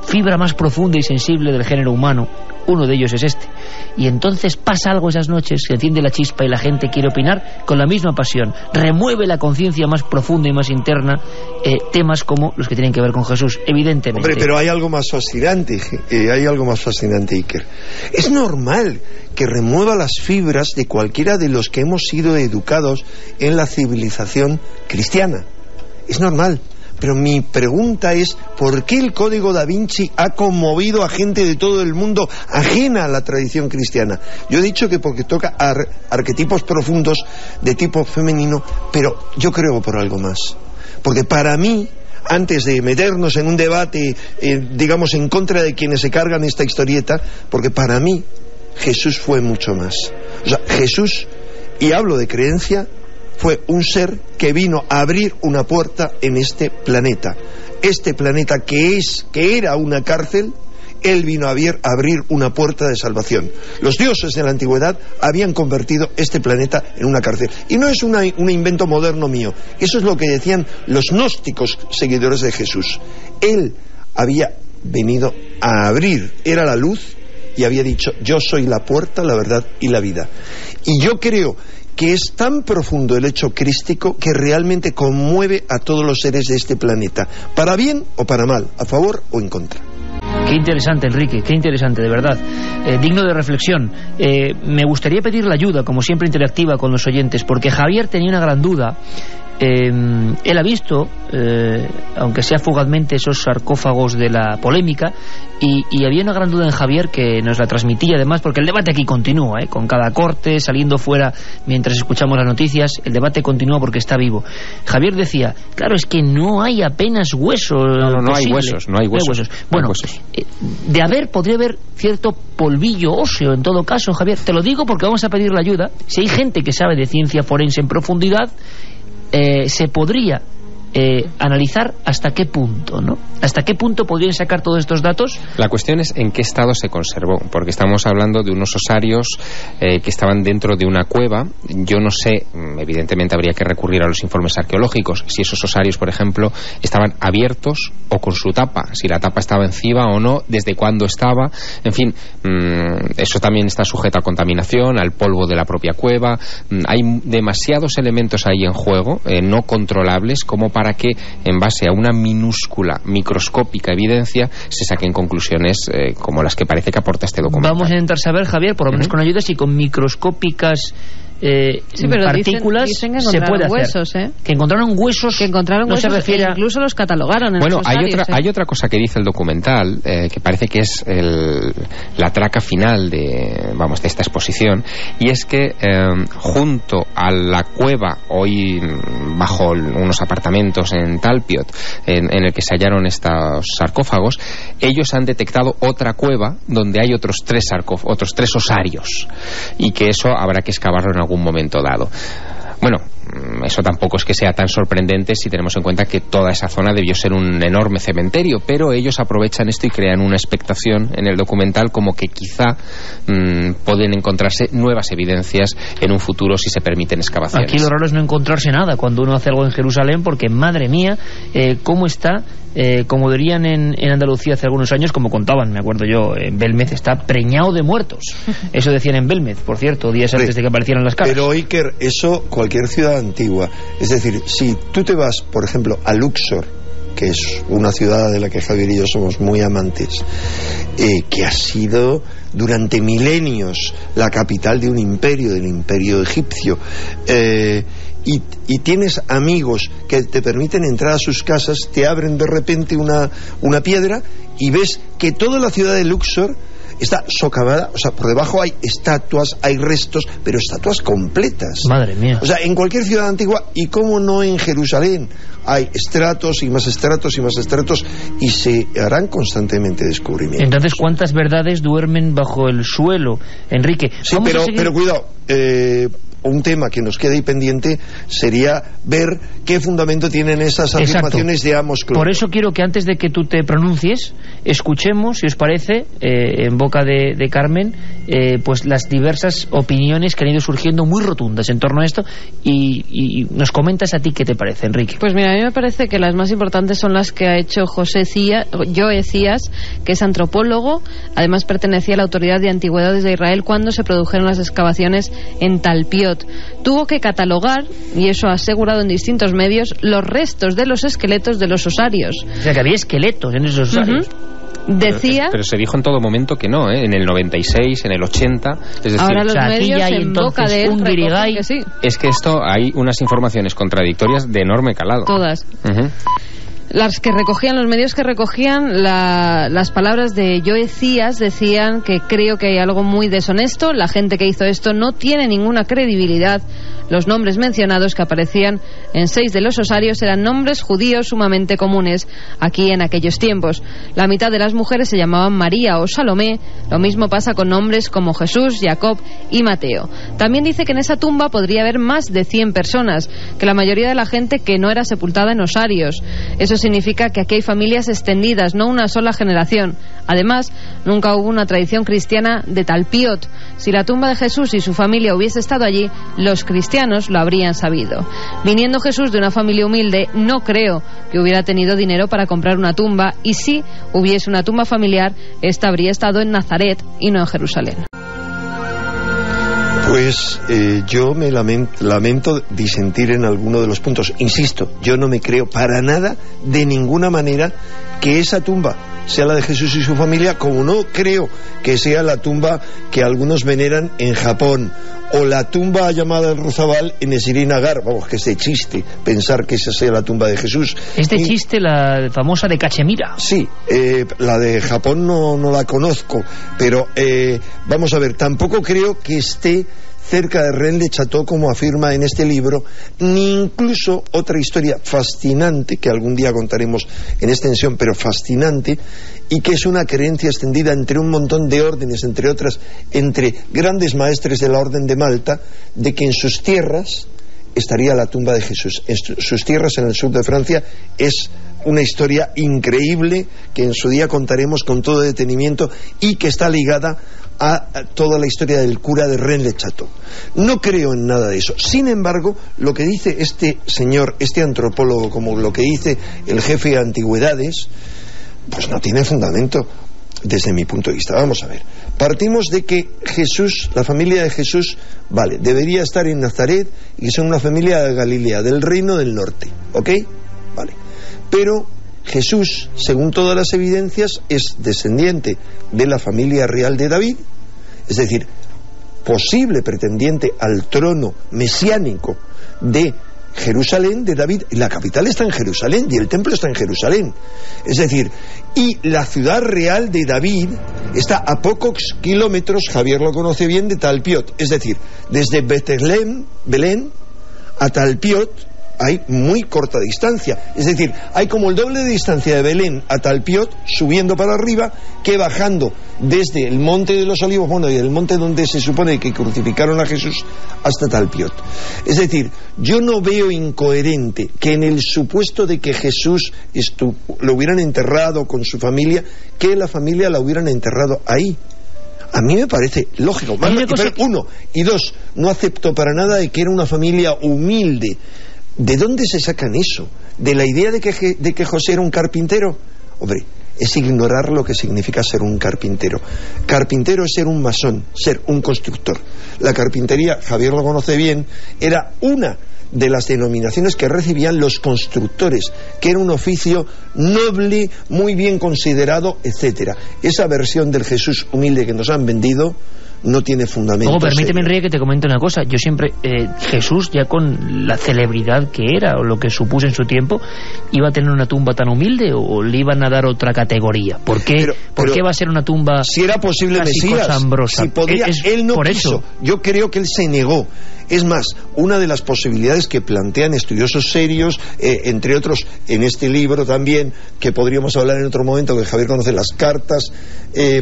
fibra más profunda y sensible del género humano. Uno de ellos es este. Y entonces pasa algo esas noches, se enciende la chispa y la gente quiere opinar con la misma pasión. Remueve la conciencia más profunda y más interna temas como los que tienen que ver con Jesús, evidentemente. Hombre, pero hay algo más fascinante, Iker. Es normal que remueva las fibras de cualquiera de los que hemos sido educados en la civilización cristiana. Es normal. Pero mi pregunta es, ¿por qué el Código da Vinci ha conmovido a gente de todo el mundo ajena a la tradición cristiana? Yo he dicho que porque toca arquetipos profundos de tipo femenino, pero yo creo por algo más. Porque para mí antes de meternos en un debate, digamos, en contra de quienes se cargan esta historieta, porque para mí Jesús fue mucho más. O sea, Jesús, y hablo de creencia, fue un ser que vino a abrir una puerta en este planeta. Este planeta que era una cárcel, Él vino a abrir una puerta de salvación. Los dioses de la antigüedad habían convertido este planeta en una cárcel. Y no es un invento moderno mío. Eso es lo que decían los gnósticos seguidores de Jesús. Él había venido a abrir, era la luz, y había dicho: yo soy la puerta, la verdad y la vida. Y yo creo que es tan profundo el hecho crístico que realmente conmueve a todos los seres de este planeta, para bien o para mal, a favor o en contra. Qué interesante, Enrique, qué interesante, de verdad. Digno de reflexión. Me gustaría pedir la ayuda, como siempre interactiva con los oyentes, porque Javier tenía una gran duda. Él ha visto, aunque sea fugazmente, esos sarcófagos de la polémica, y había una gran duda en Javier que nos la transmitía además, porque el debate aquí continúa, con cada corte, saliendo fuera mientras escuchamos las noticias, el debate continúa porque está vivo. Javier decía: claro, es que no hay apenas hueso. No hay huesos. Bueno, de haber, podría haber cierto polvillo óseo en todo caso, Javier. Te lo digo porque vamos a pedir la ayuda. Si hay gente que sabe de ciencia forense en profundidad, se podría analizar hasta qué punto, ¿no? ¿Hasta qué punto podrían sacar todos estos datos? La cuestión es en qué estado se conservó, porque estamos hablando de unos osarios que estaban dentro de una cueva. Yo no sé, evidentemente habría que recurrir a los informes arqueológicos, si esos osarios, por ejemplo, estaban abiertos o con su tapa, si la tapa estaba encima o no, desde cuándo estaba, en fin, eso también está sujeto a contaminación, al polvo de la propia cueva. Hay demasiados elementos ahí en juego, no controlables, como para que en base a una minúscula, microscópica evidencia se saquen conclusiones como las que parece que aporta este documento. Vamos a intentar saber, Javier, por lo menos con ayuda, si con microscópicas partículas dicen que se puede huesos, hacer. Que encontraron huesos. No se refiere a... incluso los catalogaron en bueno, los osarios, hay otra cosa que dice el documental, que parece que es la traca final de esta exposición, y es que junto a la cueva, hoy bajo unos apartamentos en Talpiot, en el que se hallaron estos sarcófagos, ellos han detectado otra cueva donde hay otros tres osarios, y que eso habrá que excavarlo en algún momento dado. Bueno, eso tampoco es que sea tan sorprendente si tenemos en cuenta que toda esa zona debió ser un enorme cementerio, pero ellos aprovechan esto y crean una expectación en el documental como que quizá pueden encontrarse nuevas evidencias en un futuro si se permiten excavaciones. Aquí lo raro es no encontrarse nada cuando uno hace algo en Jerusalén, porque madre mía, cómo está, como dirían en Andalucía hace algunos años, como contaban, me acuerdo yo, en Belmez está preñado de muertos. Eso decían en Belmez, por cierto, días antes de que aparecieran las caras. Pero Iker, eso cualquier ciudad antigua, es decir, si tú te vas, por ejemplo, a Luxor, que es una ciudad de la que Javier y yo somos muy amantes, que ha sido durante milenios la capital de un imperio, del imperio egipcio, y tienes amigos que te permiten entrar a sus casas, te abren de repente una piedra y ves que toda la ciudad de Luxor está socavada, o sea, por debajo hay estatuas, hay restos, pero estatuas completas. Madre mía. O sea, en cualquier ciudad antigua, y cómo no en Jerusalén, hay estratos y más estratos y más estratos, y se harán constantemente descubrimientos. Entonces, ¿cuántas verdades duermen bajo el suelo, Enrique? Sí, pero cuidado, un tema que nos queda ahí pendiente sería ver qué fundamento tienen esas afirmaciones de Amos Clodo. Por eso quiero que antes de que tú te pronuncies, escuchemos, si os parece, en boca de Carmen, pues las diversas opiniones que han ido surgiendo muy rotundas en torno a esto, y nos comentas a ti qué te parece, Enrique. Pues mira, a mí me parece que las más importantes son las que ha hecho Joe Cías, que es antropólogo, además pertenecía a la Autoridad de Antigüedades de Israel cuando se produjeron las excavaciones en Talpiot. Tuvo que catalogar, y eso ha asegurado en distintos medios, los restos de los esqueletos de los osarios. O sea, que había esqueletos en esos osarios. Decía... Pero se dijo en todo momento que no, en el 96, en el 80... Es decir, ahora los medios ya hay en boca de él recogen que sí. Es que esto hay unas informaciones contradictorias de enorme calado. Todas. Las que recogían, los medios que recogían las palabras de Joe Cías decían que creo que hay algo muy deshonesto, la gente que hizo esto no tiene ninguna credibilidad, Los nombres mencionados, que aparecían en 6 de los osarios, eran nombres judíos sumamente comunes aquí en aquellos tiempos. La mitad de las mujeres se llamaban María o Salomé. Lo mismo pasa con nombres como Jesús, Jacob y Mateo. También dice que en esa tumba podría haber más de 100 personas, que la mayoría de la gente que no era sepultada en osarios. Eso significa que aquí hay familias extendidas, no una sola generación. Además, nunca hubo una tradición cristiana de talpiot. Si la tumba de Jesús y su familia hubiese estado allí, los cristianos lo habrían sabido. Viniendo Jesús de una familia humilde, no creo que hubiera tenido dinero para comprar una tumba, y si hubiese una tumba familiar, esta habría estado en Nazaret y no en Jerusalén. Pues yo me lamento disentir en alguno de los puntos. Insisto, yo no me creo para nada, de ninguna manera, que esa tumba sea la de Jesús y su familia, como no creo que sea la tumba que algunos veneran en Japón, o la tumba llamada el Rozabal en Srinagar. Vamos, que es de chiste pensar que esa sea la tumba de Jesús. ¿Es de chiste la famosa de Cachemira? Sí, la de Japón no la conozco, pero vamos a ver, tampoco creo que esté cerca de Rennes-le-Château, como afirma en este libro, ni incluso otra historia fascinante, que algún día contaremos en extensión, pero fascinante, y que es una creencia extendida entre un montón de órdenes, entre otras, entre grandes maestres de la Orden de Malta, de que en sus tierras estaría la tumba de Jesús. En sus tierras en el sur de Francia. Es una historia increíble que en su día contaremos con todo detenimiento y que está ligada a toda la historia del cura de Rennes-le-Château. No creo en nada de eso. Sin embargo, lo que dice este señor, este antropólogo, como lo que dice el jefe de antigüedades, pues no tiene fundamento desde mi punto de vista. Vamos a ver. Partimos de que Jesús, la familia de Jesús, vale, debería estar en Nazaret y son una familia de Galilea, del reino del norte, ¿ok? Vale. Pero Jesús, según todas las evidencias, es descendiente de la familia real de David, es decir, posible pretendiente al trono mesiánico de Jerusalén, de David. La capital está en Jerusalén y el templo está en Jerusalén, es decir, y la ciudad real de David está a pocos kilómetros, Javier lo conoce bien, de Talpiot, es decir, desde Belén a Talpiot hay muy corta distancia, es decir, hay como el doble de distancia de Belén a Talpiot subiendo para arriba que bajando desde el monte de los Olivos, bueno, y el monte donde se supone que crucificaron a Jesús, hasta Talpiot. Es decir, yo no veo incoherente que en el supuesto de que Jesús lo hubieran enterrado con su familia, que la familia la hubieran enterrado ahí. A mí me parece lógico. Uno, y dos, no acepto para nada de que era una familia humilde. ¿De dónde se sacan eso? ¿De la idea de que José era un carpintero? Hombre, es ignorar lo que significa ser un carpintero. Carpintero es ser un masón, ser un constructor. La carpintería, Javier lo conoce bien, era una de las denominaciones que recibían los constructores, que era un oficio noble, muy bien considerado, etcétera. Esa versión del Jesús humilde que nos han vendido no tiene fundamento. Luego, permíteme, Enrique, que te comente una cosa. Yo siempre, Jesús, ya con la celebridad que era, o lo que supuso en su tiempo, ¿iba a tener una tumba tan humilde o le iban a dar otra categoría? ¿Por qué va a ser una tumba si era posible Mesías, cochambrosa? Si podía, él no quiso. Yo creo que él se negó. Es más, una de las posibilidades que plantean estudiosos serios, entre otros en este libro también, que podríamos hablar en otro momento, que Javier conoce, las cartas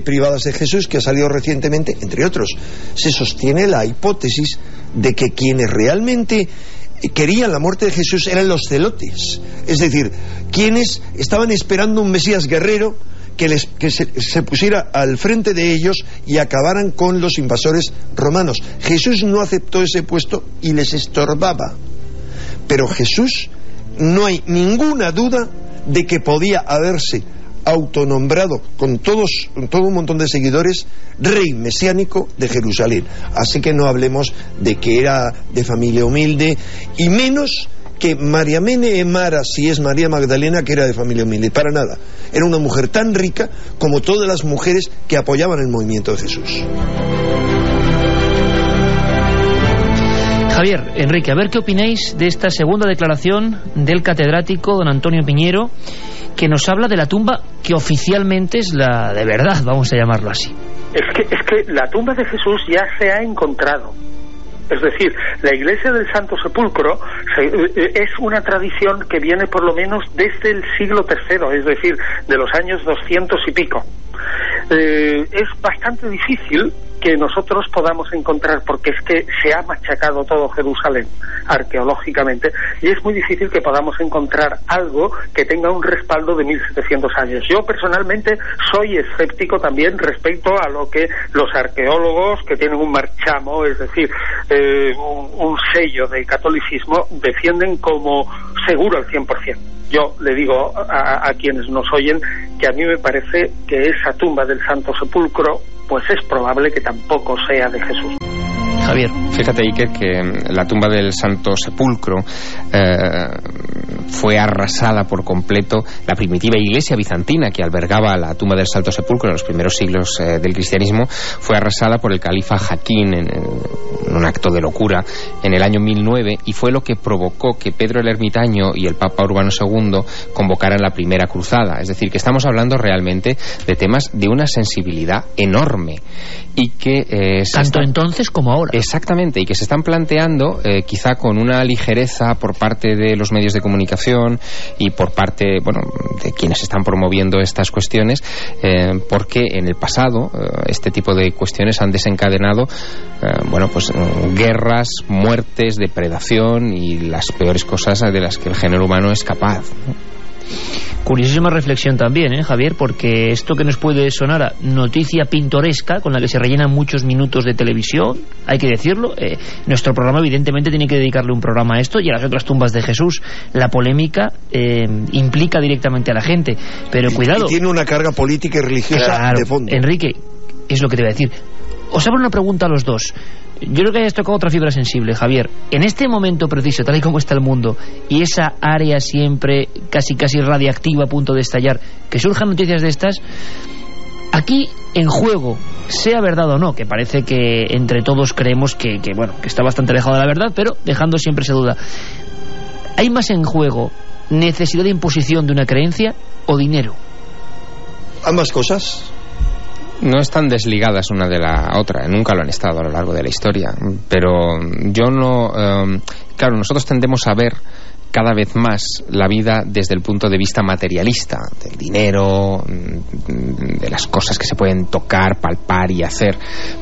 privadas de Jesús, que ha salido recientemente, entre otros, se sostiene la hipótesis de que quienes realmente querían la muerte de Jesús eran los celotes, es decir, quienes estaban esperando un Mesías guerrero que se pusiera al frente de ellos y acabaran con los invasores romanos. Jesús no aceptó ese puesto y les estorbaba, pero Jesús, no hay ninguna duda de que podía haberse autonombrado con todo un montón de seguidores rey mesiánico de Jerusalén. Así que no hablemos de que era de familia humilde, y menos que María Mene Mara, si es María Magdalena, que era de familia humilde. Para nada. Era una mujer tan rica como todas las mujeres que apoyaban el movimiento de Jesús. Javier, Enrique, a ver qué opináis de esta segunda declaración del catedrático don Antonio Piñero, que nos habla de la tumba que oficialmente es la de verdad, vamos a llamarlo así. Es que la tumba de Jesús ya se ha encontrado. Es decir, la Iglesia del Santo Sepulcro es una tradición que viene por lo menos desde el siglo III, es decir, de los años 200 y pico. Es bastante difícil que nosotros podamos encontrar, porque es que se ha machacado todo Jerusalén arqueológicamente, y es muy difícil que podamos encontrar algo que tenga un respaldo de 1700 años. Yo personalmente soy escéptico también respecto a lo que los arqueólogos que tienen un marchamo, es decir, un sello de catolicismo, defienden como seguro al 100%. Yo le digo a quienes nos oyen que a mí me parece que esa tumba del Santo Sepulcro pues es probable que tampoco sea de Jesús. Javier. Fíjate, Iker, que la tumba del Santo Sepulcro fue arrasada por completo. La primitiva iglesia bizantina que albergaba la tumba del Santo Sepulcro en los primeros siglos del cristianismo fue arrasada por el califa Jaquín en un acto de locura en el año 1009, y fue lo que provocó que Pedro el Ermitaño y el Papa Urbano II convocaran la primera cruzada. Es decir, que estamos hablando realmente de temas de una sensibilidad enorme y que tanto entonces como ahora. Exactamente, y que se están planteando quizá con una ligereza por parte de los medios de comunicación y por parte, bueno, de quienes están promoviendo estas cuestiones, porque en el pasado este tipo de cuestiones han desencadenado guerras, muertes, depredación y las peores cosas de las que el género humano es capaz, ¿no? Curiosísima reflexión también, Javier, porque esto que nos puede sonar a noticia pintoresca con la que se rellenan muchos minutos de televisión, hay que decirlo, nuestro programa evidentemente tiene que dedicarle un programa a esto y a las otras tumbas de Jesús. La polémica implica directamente a la gente, pero cuidado. Y tiene una carga política y religiosa de fondo. Enrique, es lo que te voy a decir. Os hago una pregunta a los dos. Yo creo que hayas tocado otra fibra sensible, Javier. En este momento preciso, tal y como está el mundo, y esa área siempre casi radiactiva a punto de estallar, que surjan noticias de estas, aquí en juego, sea verdad o no, que parece que entre todos creemos que está bastante alejado de la verdad, pero dejando siempre esa duda, ¿hay más en juego necesidad de imposición de una creencia o dinero? Ambas cosas. No están desligadas una de la otra, nunca lo han estado a lo largo de la historia, pero yo no... claro, nosotros tendemos a ver cada vez más la vida desde el punto de vista materialista, del dinero, de las cosas que se pueden tocar, palpar y hacer,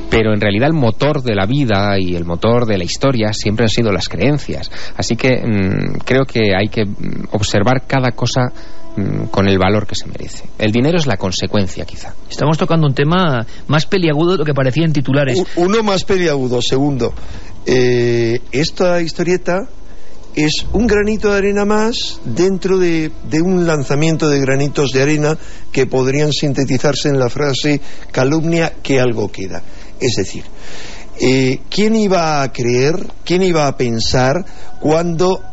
pero en realidad el motor de la vida y el motor de la historia siempre han sido las creencias, así que creo que hay que observar cada cosa con el valor que se merece. El dinero es la consecuencia, quizá. Estamos tocando un tema más peliagudo de lo que parecía en titulares. Uno más peliagudo. Segundo, esta historieta es un granito de arena más dentro de un lanzamiento de granitos de arena que podrían sintetizarse en la frase calumnia que algo queda. Es decir, ¿quién iba a creer, quién iba a pensar cuando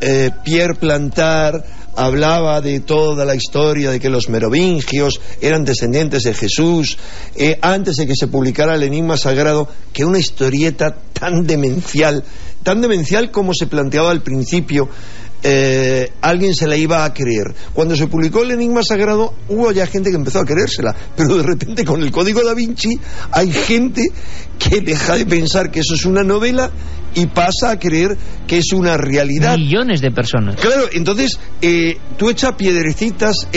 Pierre Plantard hablaba de toda la historia de que los merovingios eran descendientes de Jesús, antes de que se publicara el Enigma Sagrado, que una historieta tan demencial como se planteaba al principio, alguien se la iba a creer? Cuando se publicó el Enigma Sagrado hubo ya gente que empezó a creérsela, pero de repente con el Código Da Vinci hay gente que deja de pensar que eso es una novela y pasa a creer que es una realidad. Millones de personas. Claro, entonces tú echa piedrecitas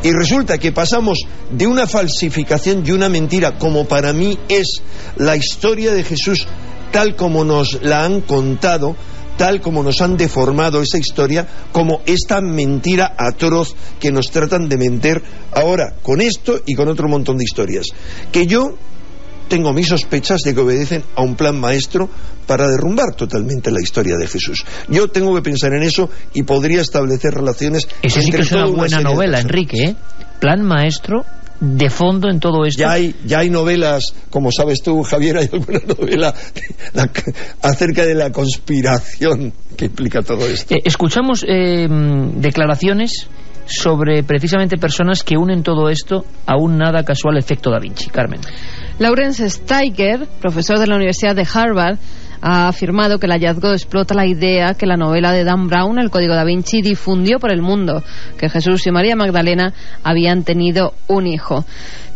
y resulta que pasamos de una falsificación y una mentira, como para mí es la historia de Jesús tal como nos la han contado, tal como nos han deformado esa historia, como esta mentira atroz que nos tratan de mentir ahora con esto y con otro montón de historias, que yo tengo mis sospechas de que obedecen a un plan maestro para derrumbar totalmente la historia de Jesús. Yo tengo que pensar en eso y podría establecer relaciones. Eso sí que es una buena novela, Enrique, Plan maestro de fondo en todo esto. Ya hay novelas, como sabes tú, Javier, hay alguna novela acerca de la conspiración que implica todo esto. Escuchamos declaraciones sobre precisamente personas que unen todo esto a un nada casual efecto Da Vinci. Carmen. Lawrence Steiger, profesor de la Universidad de Harvard, ha afirmado que el hallazgo explota la idea que la novela de Dan Brown, El Código da Vinci, difundió por el mundo, que Jesús y María Magdalena habían tenido un hijo.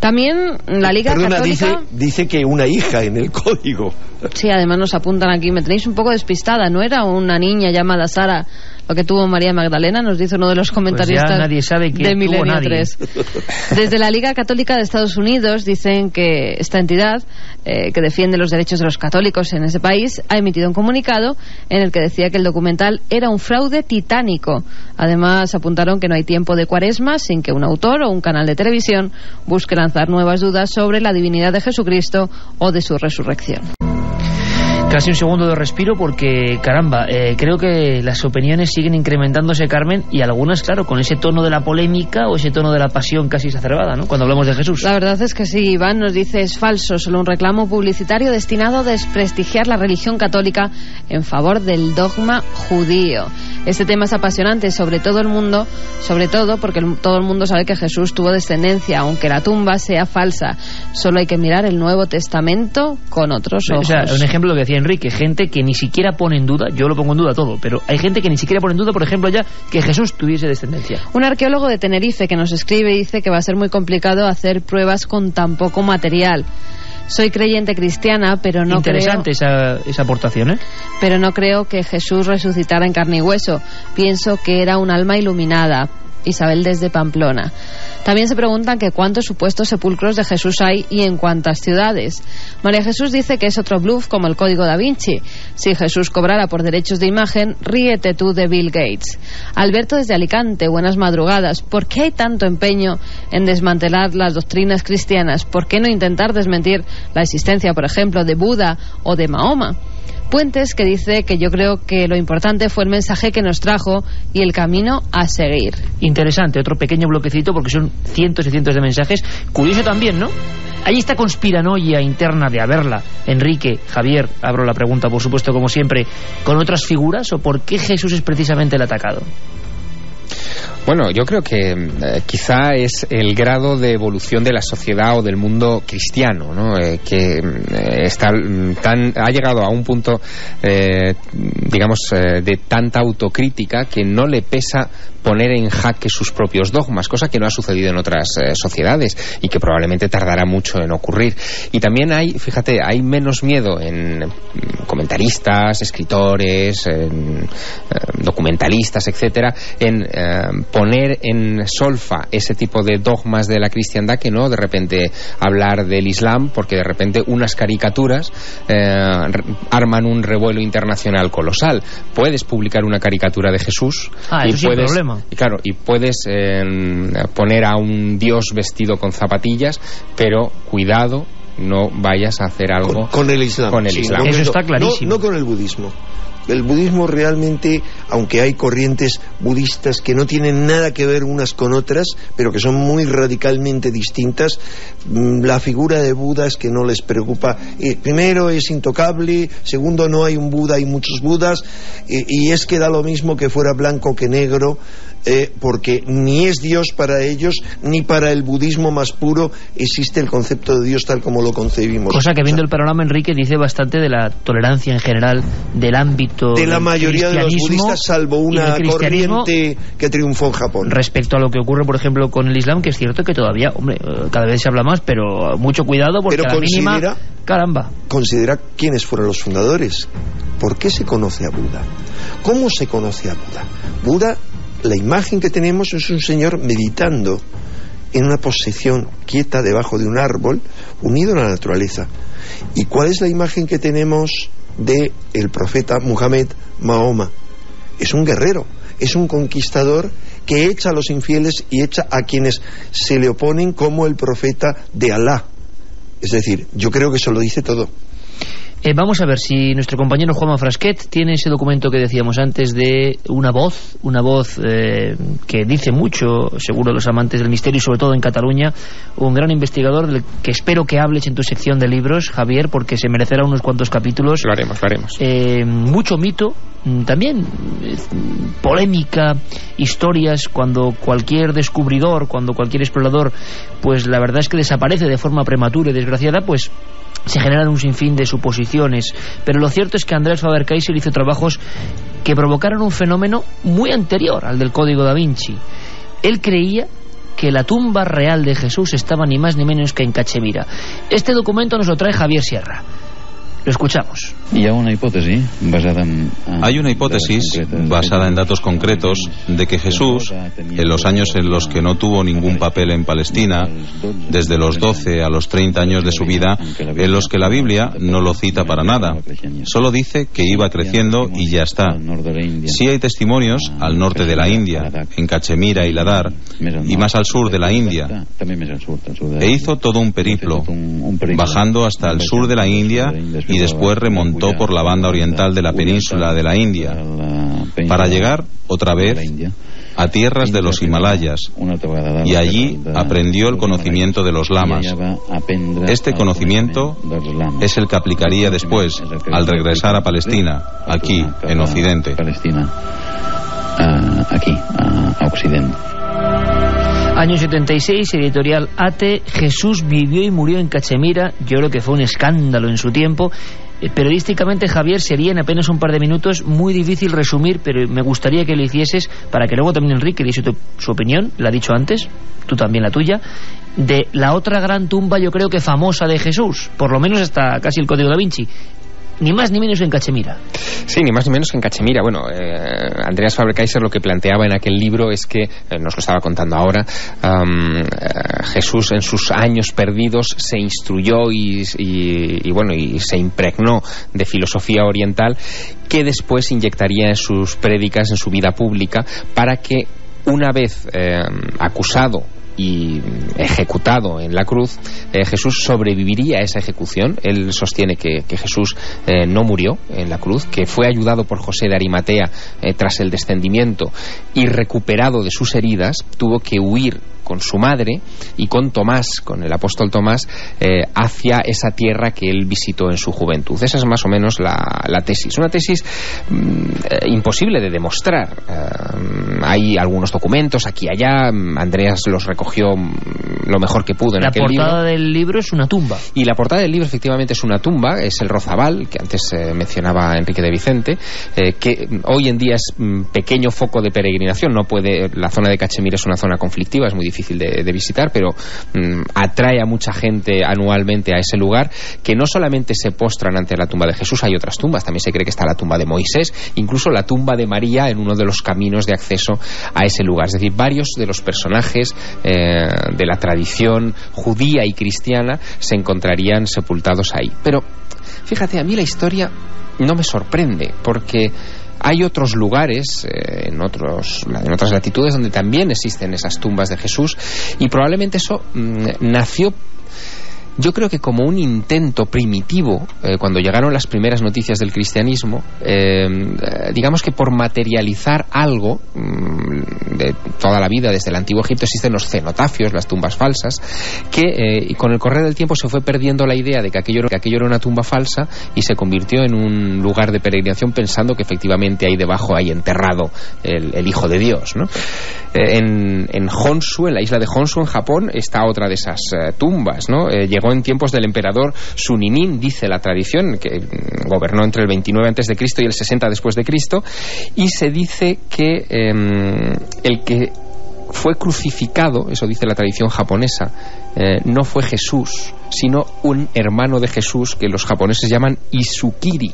También la Liga Católica... Dice que una hija en el código. Sí, además nos apuntan aquí, me tenéis un poco despistada, ¿no era una niña llamada Sara lo que tuvo María Magdalena? Nos dice uno de los comentaristas pues nadie sabe de Milenio 3. Desde la Liga Católica de Estados Unidos dicen que esta entidad, que defiende los derechos de los católicos en ese país, ha emitido un comunicado en el que decía que el documental era un fraude titánico. Además apuntaron que no hay tiempo de Cuaresma sin que un autor o un canal de televisión busque lanzar nuevas dudas sobre la divinidad de Jesucristo o de su resurrección. Casi un segundo de respiro porque, caramba, creo que las opiniones siguen incrementándose, Carmen, y algunas, claro, con ese tono de la polémica o ese tono de la pasión casi exacerbada, ¿no?, cuando hablamos de Jesús. La verdad es que sí, Iván nos dice, es falso, solo un reclamo publicitario destinado a desprestigiar la religión católica en favor del dogma judío. Este tema es apasionante, sobre todo porque todo el mundo sabe que Jesús tuvo descendencia, aunque la tumba sea falsa. Solo hay que mirar el Nuevo Testamento con otros ojos. O sea, un ejemplo que decía Enrique, gente que ni siquiera pone en duda, yo lo pongo en duda todo, pero hay gente que ni siquiera pone en duda, por ejemplo, ya que Jesús tuviese descendencia. Un arqueólogo de Tenerife que nos escribe y dice que va a ser muy complicado hacer pruebas con tan poco material. Soy creyente cristiana, pero no Interesante creo... esa aportación, ¿eh? Pero no creo que Jesús resucitara en carne y hueso. Pienso que era un alma iluminada. Isabel desde Pamplona. También se preguntan que cuántos supuestos sepulcros de Jesús hay y en cuántas ciudades. María Jesús dice que es otro bluff como el Código da Vinci. Si Jesús cobrara por derechos de imagen, ríete tú de Bill Gates. Alberto desde Alicante, buenas madrugadas. ¿Por qué hay tanto empeño en desmantelar las doctrinas cristianas? ¿Por qué no intentar desmentir la existencia, por ejemplo, de Buda o de Mahoma? Puentes, que dice que yo creo que lo importante fue el mensaje que nos trajo y el camino a seguir. Interesante, otro pequeño bloquecito porque son cientos y cientos de mensajes. Curioso también, ¿no? Hay esta conspiranoia interna de haberla. Enrique, Javier, abro la pregunta por supuesto como siempre, ¿con otras figuras o por qué Jesús es precisamente el atacado? Bueno, yo creo que quizá es el grado de evolución de la sociedad o del mundo cristiano, ¿no? Que ha llegado a un punto, digamos, de tanta autocrítica que no le pesa poner en jaque sus propios dogmas, cosa que no ha sucedido en otras sociedades y que probablemente tardará mucho en ocurrir. Y también hay menos miedo en comentaristas, escritores, documentalistas, etcétera, en poner en solfa ese tipo de dogmas de la cristiandad que no de repente hablar del Islam, porque de repente unas caricaturas arman un revuelo internacional colosal. Puedes publicar una caricatura de Jesús y eso puedes, sin problema. Claro, y puedes poner a un Dios vestido con zapatillas, pero cuidado, no vayas a hacer algo con el Islam. Con el Islam. Eso está clarísimo. No con el budismo. El budismo realmente, aunque hay corrientes budistas que no tienen nada que ver unas con otras, pero que son muy radicalmente distintas, la figura de Buda es que no les preocupa. Primero, es intocable. Segundo, no hay un Buda, hay muchos Budas. Y es que da lo mismo que fuera blanco que negro, porque ni es Dios para ellos, ni para el budismo más puro existe el concepto de Dios tal como lo concebimos. Cosa que viendo el panorama, Enrique, dice bastante de la tolerancia en general, del ámbito de la mayoría de los budistas, salvo una corriente que triunfó en Japón. Respecto a lo que ocurre, por ejemplo, con el Islam, que es cierto que todavía, hombre, cada vez se habla más, pero mucho cuidado porque a la mínima, caramba. Considera quiénes fueron los fundadores. ¿Por qué se conoce a Buda? ¿Cómo se conoce a Buda? Buda, la imagen que tenemos es un señor meditando en una posición quieta debajo de un árbol, unido a la naturaleza. ¿Y cuál es la imagen que tenemos de el profeta Muhammad, Mahoma? Es un guerrero, es un conquistador que echa a los infieles y echa a quienes se le oponen, como el profeta de Alá. Es decir, yo creo que eso lo dice todo. Vamos a ver si nuestro compañero Juanma Frasquet tiene ese documento que decíamos antes de una voz que dice mucho, seguro, los amantes del misterio, y sobre todo en Cataluña, un gran investigador del que espero que hables en tu sección de libros, Javier, porque se merecerá unos cuantos capítulos. Lo haremos. Mucho mito, también polémica, historias, cuando cualquier descubridor, cuando cualquier explorador, pues la verdad es que desaparece de forma prematura y desgraciada, pues se generan un sinfín de suposiciones, pero lo cierto es que Andreas Faber-Kaiser hizo trabajos que provocaron un fenómeno muy anterior al del Código da Vinci. Él creía que la tumba real de Jesús estaba ni más ni menos que en Cachemira. Este documento nos lo trae Javier Sierra. Lo escuchamos. Hay una hipótesis basada en datos concretos de que Jesús, en los años en los que no tuvo ningún papel en Palestina, desde los 12 a los 30 años de su vida, en los que la Biblia no lo cita para nada, solo dice que iba creciendo y ya está. Sí hay testimonios al norte de la India, en Cachemira y Ladar, y más al sur de la India. E hizo todo un periplo, bajando hasta el sur de la India y después remontó por la banda oriental de la península de la India para llegar otra vez a tierras de los Himalayas, y allí aprendió el conocimiento de los lamas. Este conocimiento es el que aplicaría después al regresar a Palestina, aquí en Occidente. Año 76, editorial ATE, Jesús vivió y murió en Cachemira. Yo creo que fue un escándalo en su tiempo. Periodísticamente, Javier, sería en apenas un par de minutos muy difícil resumir, pero me gustaría que lo hicieses para que luego también Enrique diese su opinión, la ha dicho antes, tú también la tuya, de la otra gran tumba, yo creo que famosa, de Jesús, por lo menos hasta casi el Código da Vinci. Ni más ni menos en Cachemira. Sí, ni más ni menos que en Cachemira. Bueno, Andreas Faber-Kaiser lo que planteaba en aquel libro es que, nos lo estaba contando ahora, Jesús en sus años perdidos se instruyó y se impregnó de filosofía oriental que después inyectaría en sus prédicas, en su vida pública, para que una vez acusado y ejecutado en la cruz, Jesús sobreviviría a esa ejecución. Él sostiene que Jesús no murió en la cruz, que fue ayudado por José de Arimatea tras el descendimiento, y recuperado de sus heridas tuvo que huir con su madre y con Tomás, con el apóstol Tomás, hacia esa tierra que él visitó en su juventud. Esa es más o menos la tesis. Una tesis imposible de demostrar. Hay algunos documentos aquí y allá, Andreas los recogió lo mejor que pudo en aquel libro. La portada del libro es una tumba. Y la portada del libro efectivamente es una tumba, es el Rozabal, que antes mencionaba Enrique de Vicente, que hoy en día es pequeño foco de peregrinación. La zona de Cachemira es una zona conflictiva, es muy difícil de visitar, pero atrae a mucha gente anualmente a ese lugar, que no solamente se postran ante la tumba de Jesús, hay otras tumbas, también se cree que está la tumba de Moisés, incluso la tumba de María en uno de los caminos de acceso a ese lugar. Es decir, varios de los personajes de la tradición judía y cristiana se encontrarían sepultados ahí. Pero fíjate, a mí la historia no me sorprende, porque hay otros lugares en otras latitudes donde también existen esas tumbas de Jesús, y probablemente eso nació, yo creo que como un intento primitivo, cuando llegaron las primeras noticias del cristianismo, digamos que por materializar algo de toda la vida. Desde el antiguo Egipto existen los cenotafios, las tumbas falsas, que con el correr del tiempo se fue perdiendo la idea de que aquello era una tumba falsa, y se convirtió en un lugar de peregrinación, pensando que efectivamente ahí debajo hay enterrado el Hijo de Dios, ¿no? En Honshu, en la isla de Honshu, en Japón, está otra de esas tumbas, ¿no? Llegó en tiempos del emperador Suninin, dice la tradición, que gobernó entre el 29 a.C. y el 60 después de Cristo, y se dice que el que fue crucificado, eso dice la tradición japonesa, no fue Jesús, sino un hermano de Jesús que los japoneses llaman Isukiri.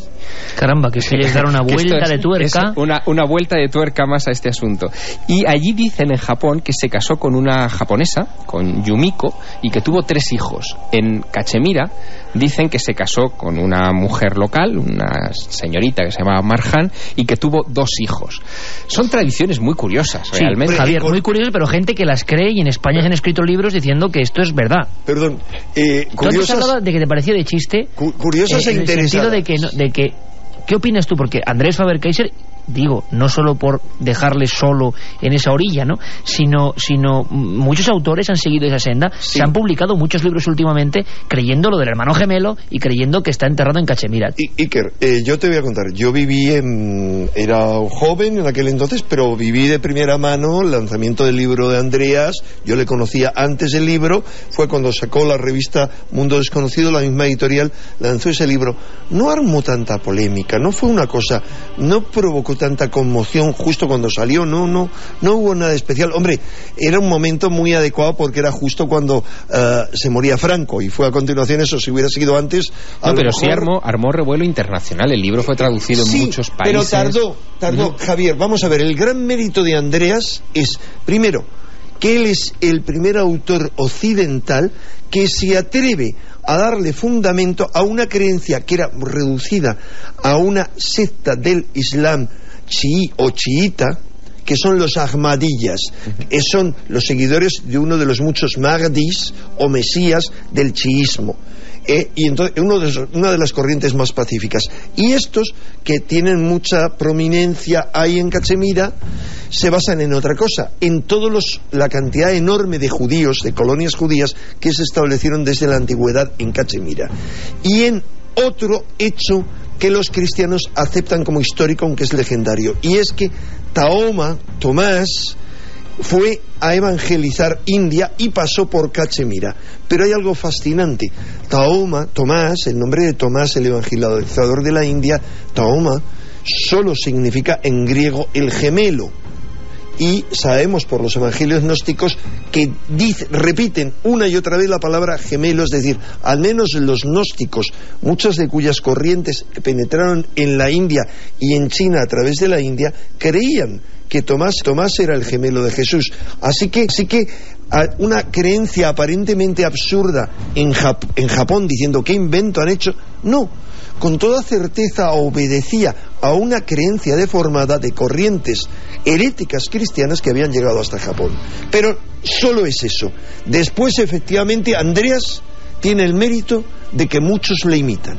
Caramba, que se les dar una vuelta de tuerca. Una vuelta de tuerca más a este asunto. Y allí dicen en Japón que se casó con una japonesa, con Yumiko, y que tuvo 3 hijos. En Cachemira dicen que se casó con una mujer local, una señorita que se llamaba Marjan, y que tuvo 2 hijos. Son tradiciones muy curiosas, sí, realmente. Javier, muy curiosas, pero gente que las cree, y en España se han escrito libros diciendo que esto es verdad. Perdón, tú antes hablabas de que te pareció de chiste, curiosas e interesadas. En el sentido de que ¿qué opinas tú? Porque Andreas Faber-Kaiser digo, no solo por dejarle solo en esa orilla, ¿no? Sino muchos autores han seguido esa senda. Sí. Se han publicado muchos libros últimamente creyendo lo del hermano gemelo y creyendo que está enterrado en Cachemira. Iker, yo te voy a contar, yo era joven en aquel entonces, pero viví de primera mano el lanzamiento del libro de Andreas. Yo le conocía antes del libro, fue cuando sacó la revista Mundo Desconocido, la misma editorial lanzó ese libro. No armó tanta polémica, no fue una cosa, no provocó tanta conmoción justo cuando salió, no hubo nada especial. Hombre, era un momento muy adecuado porque era justo cuando se moría Franco, y fue a continuación eso. Si hubiera sido antes, no, pero sí armó revuelo internacional. El libro fue traducido en muchos países. Pero tardó. Javier, vamos a ver, el gran mérito de Andreas es, primero, que él es el primer autor occidental que se atreve a darle fundamento a una creencia que era reducida a una secta del Islam chií o chiita, que son los Ahmadiyas, que son los seguidores de uno de los muchos Mahdis o Mesías del chiísmo. Y entonces una de las corrientes más pacíficas. Y estos, que tienen mucha prominencia ahí en Cachemira, se basan en otra cosa, en la cantidad enorme de judíos, de colonias judías que se establecieron desde la antigüedad en Cachemira, y en otro hecho que los cristianos aceptan como histórico, aunque es legendario, y es que Tomás fue a evangelizar India y pasó por Cachemira. Pero hay algo fascinante. Tomás, el nombre de Tomás, el evangelizador de la India, Tahoma, solo significa en griego el gemelo. Y sabemos por los evangelios gnósticos que repiten una y otra vez la palabra gemelo, es decir, al menos los gnósticos, muchas de cuyas corrientes penetraron en la India y en China a través de la India, creían que Tomás era el gemelo de Jesús. Así que una creencia aparentemente absurda en Japón, diciendo ¿qué invento han hecho? No, con toda certeza obedecía a una creencia deformada de corrientes heréticas cristianas que habían llegado hasta Japón. Pero solo es eso. Después, efectivamente, Andreas tiene el mérito de que muchos le imitan,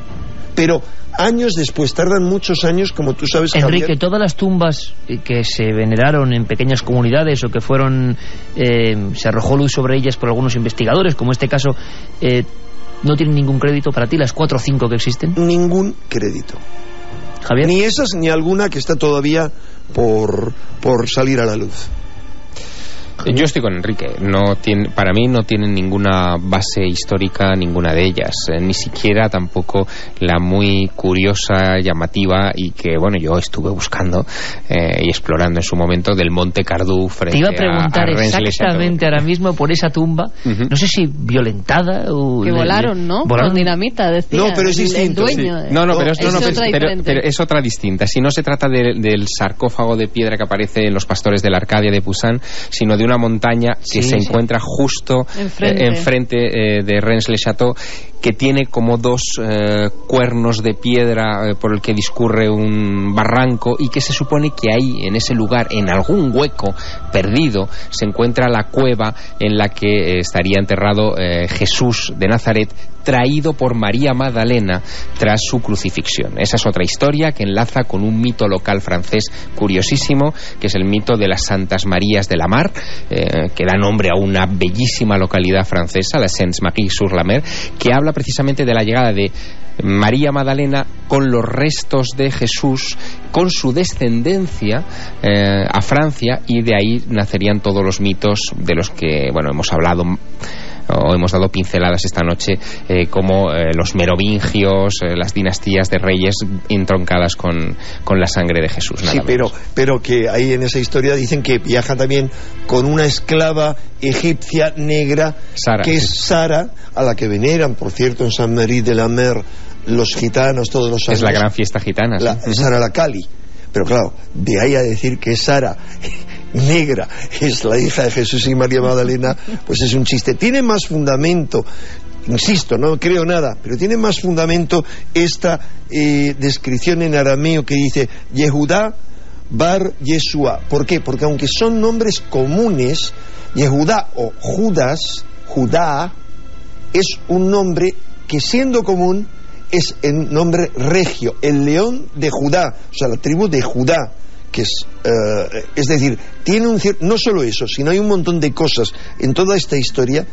pero años después, tardan muchos años, como tú sabes, Enrique, Javier. Todas las tumbas que se veneraron en pequeñas comunidades o que fueron se arrojó luz sobre ellas por algunos investigadores, como este caso, ¿no tienen ningún crédito para ti, las 4 o 5 que existen? Ningún crédito. Javier. Ni esas ni alguna que está todavía por salir a la luz. Yo estoy con Enrique. Para mí no tienen ninguna base histórica, ninguna de ellas, ni siquiera tampoco la muy curiosa, llamativa, y que bueno, yo estuve buscando y explorando en su momento, del Monte Cardú frente a... Te iba a preguntar exactamente ahora mismo por esa tumba, no sé si violentada o... Que volaron, ¿no? Con dinamita, decía. No, pero es distinto. El dueño. Sí. Pero es otra distinta. Si no se trata del sarcófago de piedra que aparece en Los Pastores de la Arcadia de Poussin, sino de una montaña que se encuentra justo enfrente de Rennes-le-Château, que tiene como 2 cuernos de piedra por el que discurre un barranco, y que se supone que ahí, en ese lugar, en algún hueco perdido, se encuentra la cueva en la que estaría enterrado Jesús de Nazaret, traído por María Magdalena tras su crucifixión. Esa es otra historia que enlaza con un mito local francés curiosísimo, que es el mito de las Santas Marías de la Mar, que da nombre a una bellísima localidad francesa, la Sainte-Marie-sur-la-Mer, que habla precisamente de la llegada de María Magdalena con los restos de Jesús, con su descendencia, a Francia, y de ahí nacerían todos los mitos de los que hemos hablado o hemos dado pinceladas esta noche, como los merovingios, las dinastías de reyes entroncadas con la sangre de Jesús. Sí, pero que ahí en esa historia dicen que viaja también con una esclava egipcia negra, Sara, que es Sara, a la que veneran, por cierto, en Sainte-Marie-de-la-Mer los gitanos todos los años. Es la gran fiesta gitana. Sara la Cali. Pero claro, de ahí a decir que Sara negra es la hija de Jesús y María Magdalena, pues es un chiste. Tiene más fundamento, insisto, no creo nada, pero tiene más fundamento esta descripción en arameo que dice Yehudá Bar Yeshua. ¿Por qué? Porque aunque son nombres comunes, Yehudá o Judá es un nombre que, siendo común, es el nombre regio, el león de Judá, o sea, la tribu de Judá, que es decir, tiene no solo eso, sino hay un montón de cosas en toda esta historia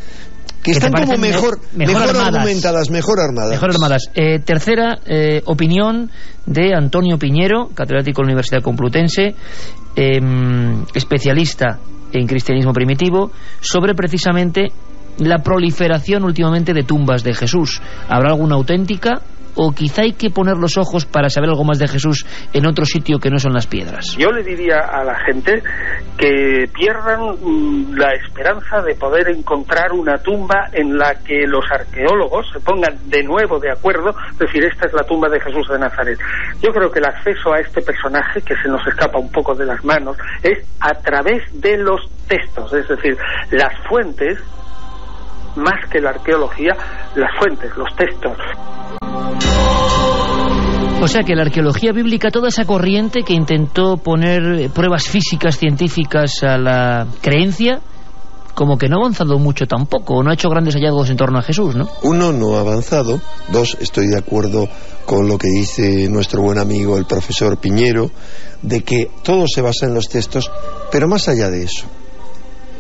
que están como mejor argumentadas, mejor armadas. Tercera opinión de Antonio Piñero, catedrático de la Universidad Complutense, especialista en cristianismo primitivo, sobre precisamente la proliferación últimamente de tumbas de Jesús. ¿Habrá alguna auténtica? ¿O quizá hay que poner los ojos para saber algo más de Jesús en otro sitio que no son las piedras? Yo le diría a la gente que pierdan la esperanza de poder encontrar una tumba en la que los arqueólogos se pongan de nuevo de acuerdo, es decir, esta es la tumba de Jesús de Nazaret. Yo creo que el acceso a este personaje, que se nos escapa un poco de las manos, es a través de los textos, es decir, las fuentes, más que la arqueología, las fuentes, los textos. O sea que la arqueología bíblica, toda esa corriente que intentó poner pruebas físicas, científicas a la creencia, como que no ha avanzado mucho tampoco, o no ha hecho grandes hallazgos en torno a Jesús, ¿no? Uno, no ha avanzado. Dos, estoy de acuerdo con lo que dice nuestro buen amigo el profesor Piñero, de que todo se basa en los textos, pero más allá de eso,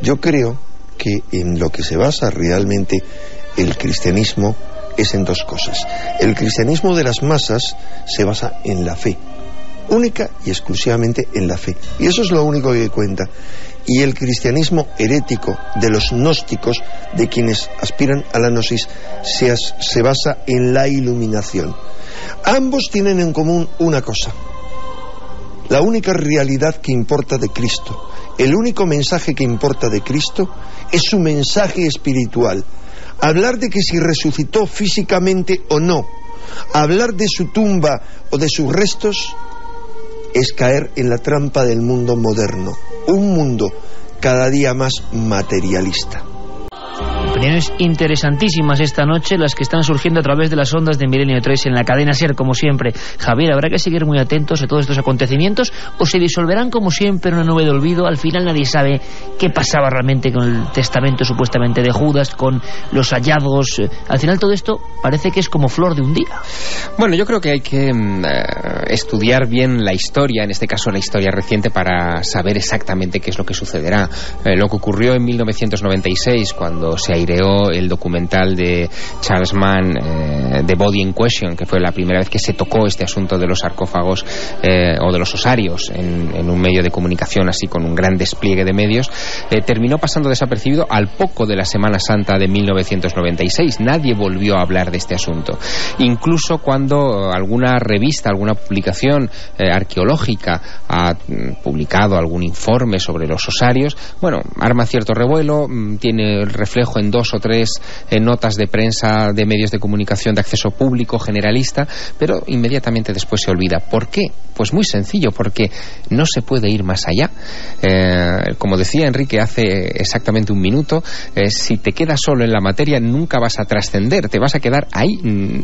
yo creo que en lo que se basa realmente el cristianismo es en dos cosas. El cristianismo de las masas se basa en la fe, única y exclusivamente en la fe, y eso es lo único que cuenta. Y el cristianismo herético de los gnósticos, de quienes aspiran a la gnosis, se basa en la iluminación. Ambos tienen en común una cosa: la única realidad que importa de Cristo, el único mensaje que importa de Cristo es su mensaje espiritual. Hablar de que si resucitó físicamente o no, hablar de su tumba o de sus restos, es caer en la trampa del mundo moderno, un mundo cada día más materialista. Opiniones interesantísimas esta noche, las que están surgiendo a través de las ondas de Milenio 3 en la cadena SER, como siempre. Javier, ¿habrá que seguir muy atentos a todos estos acontecimientos o se disolverán como siempre en una nube de olvido? Al final nadie sabe qué pasaba realmente con el testamento supuestamente de Judas, con los hallazgos. Al final todo esto parece que es como flor de un día. Bueno, yo creo que hay que estudiar bien la historia, en este caso la historia reciente, para saber exactamente qué es lo que sucederá. Lo que ocurrió en 1996, cuando se aireó el documental de Charles Mann, The Body in Question, que fue la primera vez que se tocó este asunto de los sarcófagos o de los osarios en un medio de comunicación así con un gran despliegue de medios, terminó pasando desapercibido al poco de la Semana Santa de 1996. Nadie volvió a hablar de este asunto. Incluso cuando alguna revista, alguna publicación arqueológica ha publicado algún informe sobre los osarios, bueno, arma cierto revuelo, tiene reflejo en 2 o 3 notas de prensa de medios de comunicación de acceso público generalista, pero inmediatamente después se olvida. ¿Por qué? Pues muy sencillo, porque no se puede ir más allá. Como decía Enrique hace exactamente un minuto, si te quedas solo en la materia nunca vas a trascender, te vas a quedar ahí.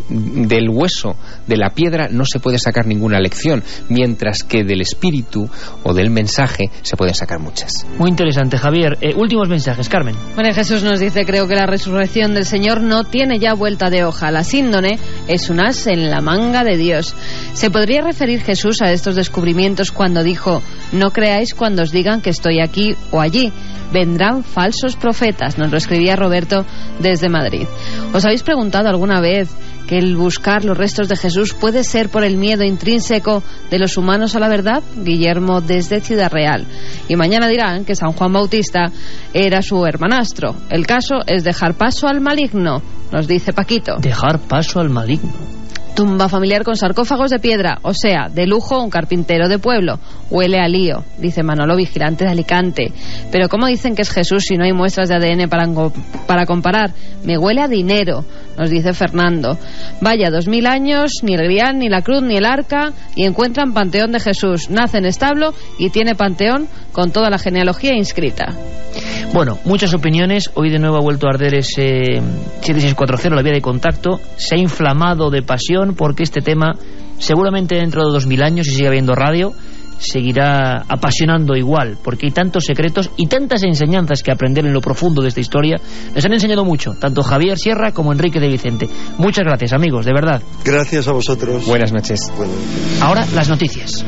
Del hueso, de la piedra, no se puede sacar ninguna lección, mientras que del espíritu o del mensaje se pueden sacar muchas. Muy interesante, Javier. Últimos mensajes, Carmen. Bueno, Jesús nos dice: creo que la resurrección del Señor no tiene ya vuelta de hoja. La síndone es un as en la manga de Dios. ¿Se podría referir Jesús a estos descubrimientos cuando dijo: no creáis cuando os digan que estoy aquí o allí? Vendrán falsos profetas. Nos lo escribía Roberto desde Madrid. ¿Os habéis preguntado alguna vez que el buscar los restos de Jesús puede ser por el miedo intrínseco de los humanos a la verdad? Guillermo desde Ciudad Real. Y mañana dirán que San Juan Bautista era su hermanastro. El caso es dejar paso al maligno, nos dice Paquito. Dejar paso al maligno. Tumba familiar con sarcófagos de piedra, o sea, de lujo, un carpintero de pueblo. Huele a lío, dice Manolo, vigilante de Alicante. Pero ¿cómo dicen que es Jesús si no hay muestras de ADN para comparar? Me huele a dinero, nos dice Fernando. Vaya, 2000 años, ni el grial, ni la cruz, ni el arca, y encuentran panteón de Jesús. Nace en establo y tiene panteón con toda la genealogía inscrita. Bueno, muchas opiniones. Hoy de nuevo ha vuelto a arder ese 7640, la vía de contacto. Se ha inflamado de pasión porque este tema, seguramente dentro de 2000 años, si sigue habiendo radio, seguirá apasionando igual, porque hay tantos secretos y tantas enseñanzas que aprender en lo profundo de esta historia. Nos han enseñado mucho, tanto Javier Sierra como Enrique de Vicente. Muchas gracias, amigos, de verdad. Gracias a vosotros. Buenas noches. Ahora las noticias.